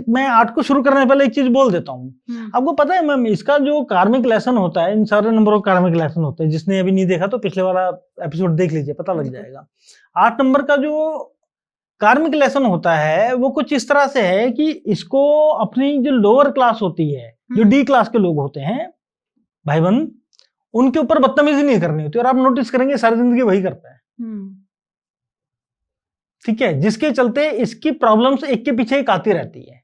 मैं 8 को शुरू करने से पहले एक चीज बोल देता हूँ। आपको पता है मैम, इसका जो कार्मिक लेसन होता है, इन सारे नंबरों का कार्मिक लेसन होता है। जिसने अभी नहीं देखा तो पिछले वाला एपिसोड देख लीजिए, पता लग जाएगा। 8 नंबर का जो कार्मिक लेसन होता है वो कुछ इस तरह से है कि इसको अपनी जो लोअर क्लास होती है, जो डी क्लास के लोग होते हैं भाई बहन, उनके ऊपर बदतमीजी नहीं करनी होती। और आप नोटिस करेंगे सारी जिंदगी वही करता है। ठीक है, जिसके चलते इसकी प्रॉब्लम्स एक के पीछे एक आती रहती है।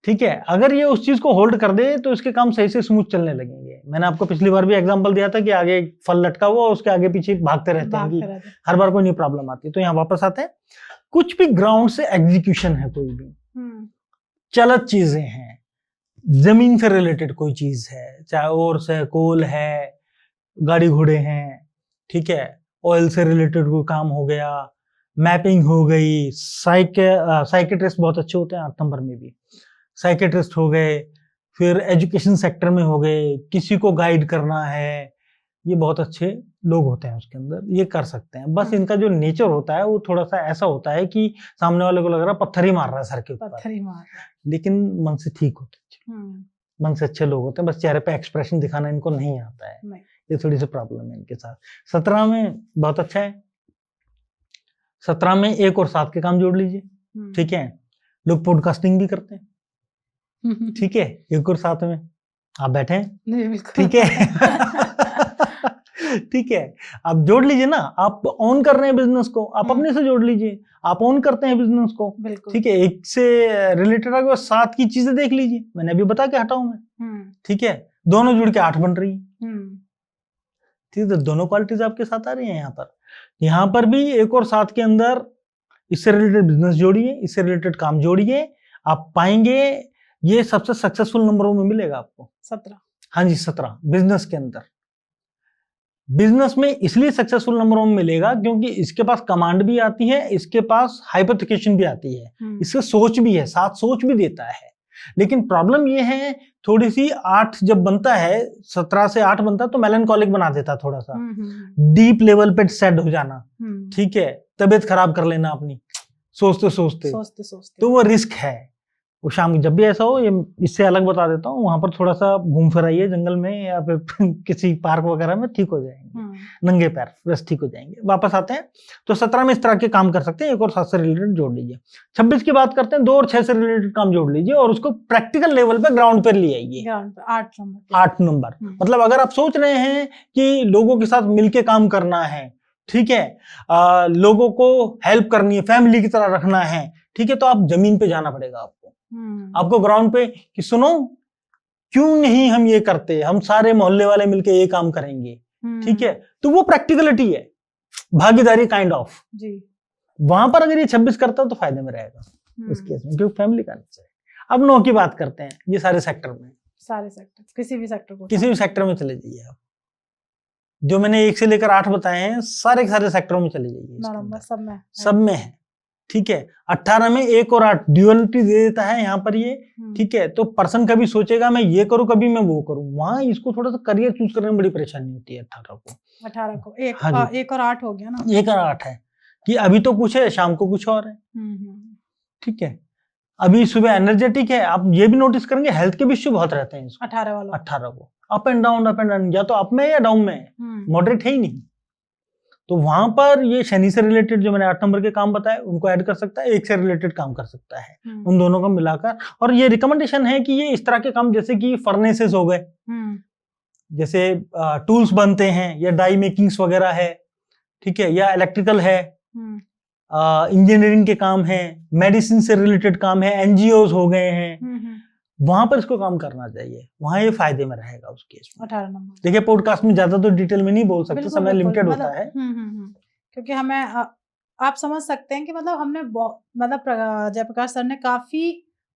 ठीक है, अगर ये उस चीज को होल्ड कर दे तो इसके काम सही से स्मूथ चलने लगेंगे। मैंने आपको पिछली बार भी एग्जांपल दिया था कि आगे एक फल लटका हुआ, उसके आगे पीछे भागते रहते हैं कि हर बार कोई नई प्रॉब्लम आती है। तो यहाँ वापस आते हैं, कुछ भी ग्राउंड से एग्जीक्यूशन है, कोई भी चलत चीजें हैं, जमीन से रिलेटेड कोई चीज है, चाहे और से कोल है, गाड़ी घोड़े हैं, ठीक है, ऑयल से रिलेटेड कोई काम हो गया, मैपिंग हो गई, साइकेट्रिस्ट बहुत अच्छे होते हैं 8 नंबर में भी, साइकेट्रिस्ट हो गए, फिर एजुकेशन सेक्टर में हो गए, किसी को गाइड करना है, ये बहुत अच्छे लोग होते हैं उसके अंदर, ये कर सकते हैं। बस इनका जो नेचर होता है वो थोड़ा सा ऐसा होता है कि सामने वाले को लग रहा है पत्थर ही मार रहा है सर के ऊपर, लेकिन मन से ठीक होते हैं, मन से अच्छे लोग होते हैं। बस चेहरे पे एक्सप्रेशन दिखाना इनको नहीं आता है, ये थोड़ी सी प्रॉब्लम है इनके साथ। 17 में बहुत अच्छा है। 17 में 1 और 7 के काम जोड़ लीजिए। ठीक है, लोग पॉडकास्टिंग भी करते हैं। ठीक है, 1 और 7 में आप बैठे हैं। ठीक है। ठीक है, आप जोड़ लीजिए ना, आप ऑन कर रहे हैं बिजनेस को, आप अपने से जोड़ लीजिए, आप ऑन करते हैं बिजनेस को। ठीक है, 1 से रिलेटेड आ गया, 7 की चीजें देख लीजिए, मैंने अभी बता के हटाऊं मैं। ठीक है, दोनों जुड़ के 8 बन रही है। ठीक है, दोनों क्वालिटीज आपके साथ आ रही है। यहाँ पर भी 1 और 7 के अंदर इससे रिलेटेड बिजनेस जोड़िए, इससे रिलेटेड काम जोड़िए, आप पाएंगे ये सबसे सक्सेसफुल नंबरों में मिलेगा आपको। 17, हाँ जी, 17 बिजनेस के अंदर। बिजनेस में इसलिए सक्सेसफुल नंबरों में मिलेगा क्योंकि इसके पास कमांड भी आती है, इसके पास हाइपोथिकेशन भी आती है, इससे सोच भी है, साथ सोच भी देता है। लेकिन प्रॉब्लम ये है थोड़ी सी, 8 जब बनता है, 17 से 8 बनता है तो मेलनकॉलिक बना देता है, थोड़ा सा डीप लेवल पे सेट हो जाना। ठीक है, तबीयत खराब कर लेना अपनी सोचते सोचते, तो वो रिस्क है। वो शाम जब भी ऐसा हो, ये इससे अलग बता देता हूँ, वहां पर थोड़ा सा घूम फिर आइए जंगल में या फिर किसी पार्क वगैरह में, ठीक हो जाएंगे, नंगे पैर बस ठीक हो जाएंगे। वापस आते हैं तो 17 में इस तरह के काम कर सकते हैं। 1 और 7 से रिलेटेड जोड़ लीजिए। 26 की बात करते हैं, 2 और 6 से रिलेटेड काम जोड़ लीजिए और उसको प्रैक्टिकल लेवल पे ग्राउंड पर ले आइए। 8 नंबर मतलब अगर आप सोच रहे हैं कि लोगों के साथ मिलके काम करना है, ठीक है, लोगों को हेल्प करनी है, फैमिली की तरह रखना है, ठीक है, तो आप जमीन पे जाना पड़ेगा आपको ग्राउंड पे कि सुनो, क्यों नहीं हम ये करते, हम सारे मोहल्ले वाले मिलके ये काम करेंगे। ठीक है, तो वो प्रैक्टिकलिटी है, भागीदारी काइंड ऑफ जी। वहां पर अगर ये 26 करता है तो फायदे में रहेगा इस केस में, क्योंकि फैमिली का नेचर है। अब 9 की बात करते हैं। ये सारे सेक्टर में, किसी भी सेक्टर में चले जाइए आप, जो मैंने 1 से लेकर 8 बताए हैं, सारे सेक्टरों में चले जाइए, सब में है। ठीक है, 18 में 1 और 8 ड्यूअलिटी दे देता है यहाँ पर ये। ठीक है, तो पर्सन कभी सोचेगा मैं ये करूं, कभी मैं वो करूं, वहां इसको थोड़ा सा करियर चूज करने में बड़ी परेशानी होती है। 18 को 1 और 8 हो गया ना, 1 और 8 है कि अभी तो कुछ है, शाम को कुछ और है। ठीक है, अभी सुबह एनर्जेटिक है, आप ये भी नोटिस करेंगे हेल्थ के भी इश्यू बहुत रहते हैं 18 को, अप एंड डाउन, या तो अप में या डाउन में, मॉडरेट है ही नहीं। तो वहां पर ये शनि से रिलेटेड जो मैंने 8 नंबर के काम बताए उनको ऐड कर सकता है, 1 से रिलेटेड काम कर सकता है, उन दोनों को मिलाकर। और ये रिकमेंडेशन है कि ये इस तरह के काम जैसे कि फर्नेसेस हो गए, जैसे टूल्स बनते हैं या डाई मेकिंग्स वगैरह है, ठीक है, या इलेक्ट्रिकल है, इंजीनियरिंग के काम है, मेडिसिन से रिलेटेड काम है, एनजीओज हो गए हैं, वहां पर इसको काम करना चाहिए, वहां ये फायदे में रहेगा उस केस में। 18 नंबर। देखिए पॉडकास्ट में ज्यादा तो डिटेल में नहीं बोल सकते, बिल्कुल, समय बिल्कुल, लिमिटेड मतलब होता है। क्योंकि हमें आप समझ सकते हैं कि मतलब हमने मतलब जयप्रकाश सर ने काफी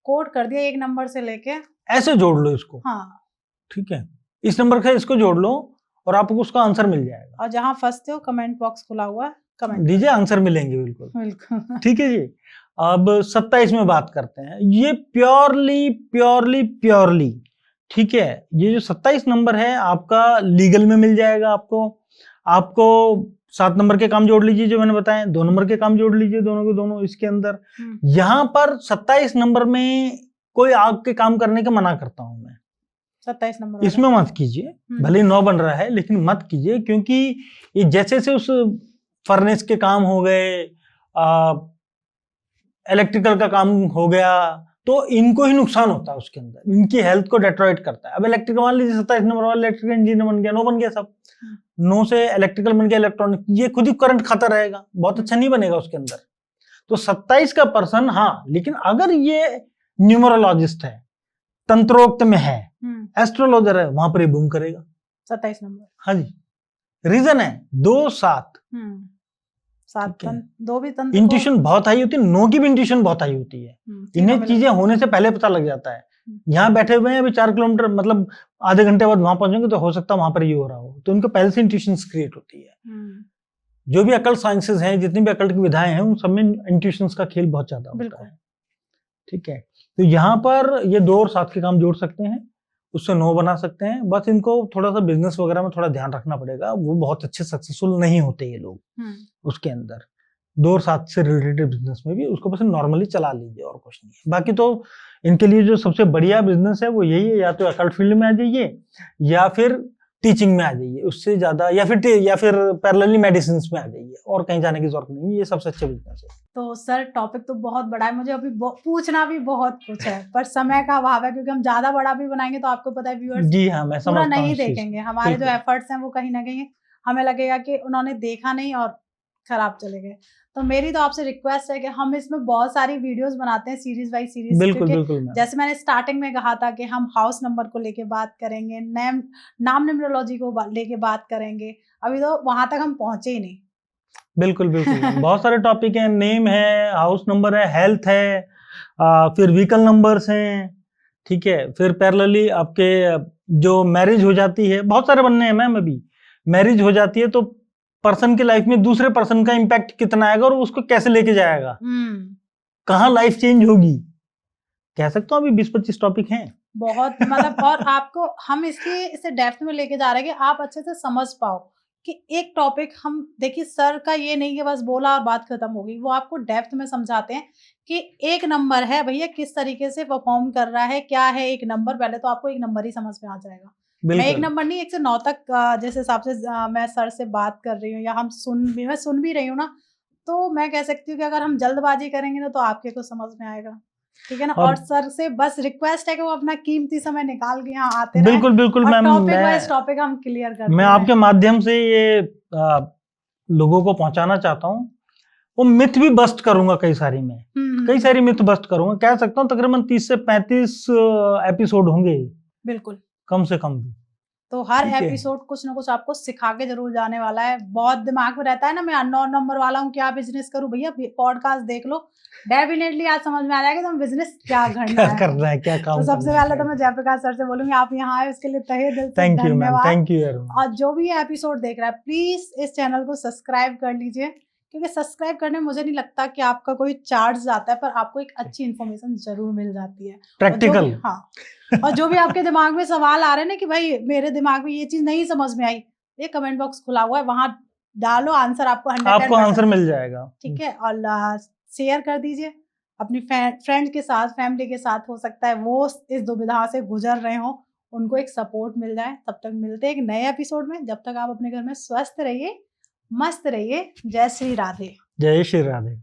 कोट कर दिया 1 नंबर से लेके। ऐसे जोड़ लो इसको, हाँ, ठीक है, इस नंबर से इसको जोड़ लो और आपको उसका आंसर मिल जाएगा। और जहां फंसते हो कमेंट बॉक्स खुला हुआ है, कमेंट दीजिए, आंसर मिलेंगे बिल्कुल। बिल्कुल। ठीक है जी। अब 27 में बात करते हैं, ये प्योरली प्योरली प्योरली, ठीक है, ये जो 27 नंबर है आपका लीगल में मिल जाएगा। आपको 7 नंबर के काम जोड़ लीजिए जो मैंने बताया, 2 नंबर के काम जोड़ लीजिए, दोनों के दोनों इसके अंदर। यहाँ पर 27 नंबर में कोई आग के काम करने का मना करता हूं मैं, 27 नंबर इसमें मत कीजिए, भले 9 बन रहा है लेकिन मत कीजिए, क्योंकि ये जैसे से उस फर्नेस के काम हो गए, इलेक्ट्रिकल का काम हो गया, तो इनको ही नुकसान होता है उसके अंदर, इनकी हेल्थ को डेट्रॉइट करता है। अब इलेक्ट्रिकल मान लीजिए 27 नंबर वाला इलेक्ट्रिकल इंजीनियर बन गया, 9 बन गया सब, 9 से इलेक्ट्रिकल बन गया इलेक्ट्रॉनिक, ये खुद ही करंट खाता रहेगा, बहुत अच्छा नहीं बनेगा उसके अंदर। तो 27 का पर्सन, हाँ, लेकिन अगर ये न्यूमरोलॉजिस्ट है, तंत्रोक्त में है, एस्ट्रोलॉजर है, वहां पर ये बूम करेगा 27 नंबर। हाँ जी, रीजन है 2 7 7 2 भी तंत्र इंट्यूशन बहुत हाई होती है, 9 की भी इंट्यूशन बहुत हाई होती है, इन्हें चीजें होने से पहले पता लग जाता है। यहाँ बैठे हुए हैं अभी 4 किलोमीटर, मतलब आधे घंटे बाद वहां पहुंचेंगे तो हो सकता है वहां पर ये हो रहा हो, तो इनको पहले से इंट्यूशन क्रिएट होती है। जो भी अकल्ट साइंसेस हैं, जितनी भी अकल्ट की विधाएं हैं, उन सब में इंट्यूशंस का खेल बहुत ज्यादा होता है, ठीक है। तो यहाँ पर ये 2 और 7 के काम जोड़ सकते हैं, उससे 9 बना सकते हैं। बस इनको थोड़ा सा बिजनेस वगैरह में थोड़ा ध्यान रखना पड़ेगा, वो बहुत अच्छे सक्सेसफुल नहीं होते ये लोग उसके अंदर। 2 और 7 से रिलेटेड बिजनेस में भी उसको बस नॉर्मली चला लीजिए, और कुछ नहीं है। बाकी तो इनके लिए जो सबसे बढ़िया बिजनेस है वो यही है, या तो अकल्ट फील्ड में आ जाइए, या फिर टीचिंग में आ जाइए, उससे ज्यादा, या फिर पैरेलली मेडिसिन में आ जाइए, और कहीं जाने की जरूरत नहीं है, ये सबसे अच्छा बिजनेस है। तो सर टॉपिक तो बहुत बड़ा है, मुझे अभी पूछना भी बहुत कुछ है, पर समय का अभाव है, क्योंकि हम ज्यादा बड़ा भी बनाएंगे तो आपको पता है व्यूअर्स जी हाँ, मैं पूरा समझता हूँ नहीं इस चीज़ देखेंगे, हमारे जो एफर्ट्स हैं वो कहीं ना कहीं हमें लगेगा कि उन्होंने देखा नहीं और खराब चले गए। तो मेरी तो आपसे रिक्वेस्ट है कि हम इसमें बहुत सारी वीडियोस बनाते हैं, सीरीज बाय सीरीज, बिल्कुल जैसे मैंने स्टार्टिंग में कहा था कि हम हाउस नंबर को लेके बात करेंगे, नाम न्यूमरोलॉजी को लेके बात करेंगे, अभी तो वहां तक हम पहुंचे ही नहीं। बिल्कुल बहुत सारे टॉपिक हैं, नेम है, हाउस नंबर है, हेल्थ है, फिर व्हीकल नंबर्स हैं, ठीक है, फिर पैरेलली आपके जो मैरिज हो जाती है, बहुत सारे बनने हैं मैम। अभी मैरिज हो जाती है तो पर्सन की लाइफ में दूसरे पर्सन का इम्पैक्ट कितना आएगा और उसको कैसे लेके जाएगा, कहाँ लाइफ चेंज होगी, कह सकता हूँ अभी 20-25 टॉपिक हैं बहुत, मतलब और आपको हम इसलिए इसे डेप्थ में लेके जा रहे हैं कि आप अच्छे से समझ पाओ कि एक टॉपिक हम देखिए, सर का ये नहीं कि बस बोला और बात खत्म हो गई, वो आपको डेप्थ में समझाते हैं कि 1 नंबर है भैया, किस तरीके से परफॉर्म कर रहा है, क्या है 1 नंबर, पहले तो आपको 1 नंबर ही समझ में आ जाएगा। मैं 1 नंबर नहीं, 1 से 9 तक जिस हिसाब से मैं सर से बात कर रही हूँ, या मैं सुन भी रही हूँ ना, तो मैं कह सकती हूँ कि अगर हम जल्दबाजी करेंगे ना तो आपके को समझ में आएगा, ठीक है ना। और सर से बस रिक्वेस्ट है कि वो अपना कीमती समय निकाल के यहाँ आते रहे, बिल्कुल मैम, टॉपिक वाइज टॉपिक हम क्लियर करते हैं। मैं आपके माध्यम से ये लोगों को पहुंचाना चाहता हूँ, वो मिथ भी बस्ट करूंगा, कई सारी मिथ बस्ट करूंगा, कह सकता हूँ तकरीबन 30 से 35 एपिसोड होंगे, बिल्कुल, कम से कम भी। तो हर एपिसोड कुछ ना कुछ आपको सिखा के जरूर जाने वाला है। बहुत दिमाग में रहता है ना, मैं अननोन नंबर वाला हूँ, क्या बिजनेस करूँ, भैया पॉडकास्ट देख लो, डेफिनेटली आज समझ में आ जाएगा तो हम बिजनेस क्या करना है, क्या काम। तो सबसे पहले तो मैं जयप्रकाश सर से बोलूंगी, आप यहाँ आए उसके लिए तहे दिल से धन्यवाद। Thank you. और जो भी एपिसोड देख रहा है, प्लीज इस चैनल को सब्सक्राइब कर लीजिए, क्योंकि सब्सक्राइब करने में मुझे नहीं लगता कि आपका कोई चार्ज आता है, पर आपको एक अच्छी इन्फॉर्मेशन जरूर मिल जाती है, प्रैक्टिकल। हाँ, और जो भी आपके दिमाग में सवाल आ रहे हैं ना कि भाई मेरे दिमाग में ये चीज नहीं समझ में आई, ये कमेंट बॉक्स खुला हुआ है, वहां डालो आंसर, आपको 100% आंसर मिल जाएगा, ठीक है। और शेयर कर दीजिए अपनी फ्रेंड्स के साथ, फैमिली के साथ, हो सकता है वो इस दुविधा से गुजर रहे हो, उनको एक सपोर्ट मिल जाए। तब तक मिलते हैं एक नए एपिसोड में, जब तक आप अपने घर में स्वस्थ रहिए, मस्त रहिए। जय श्री राधे। जय श्री राधे।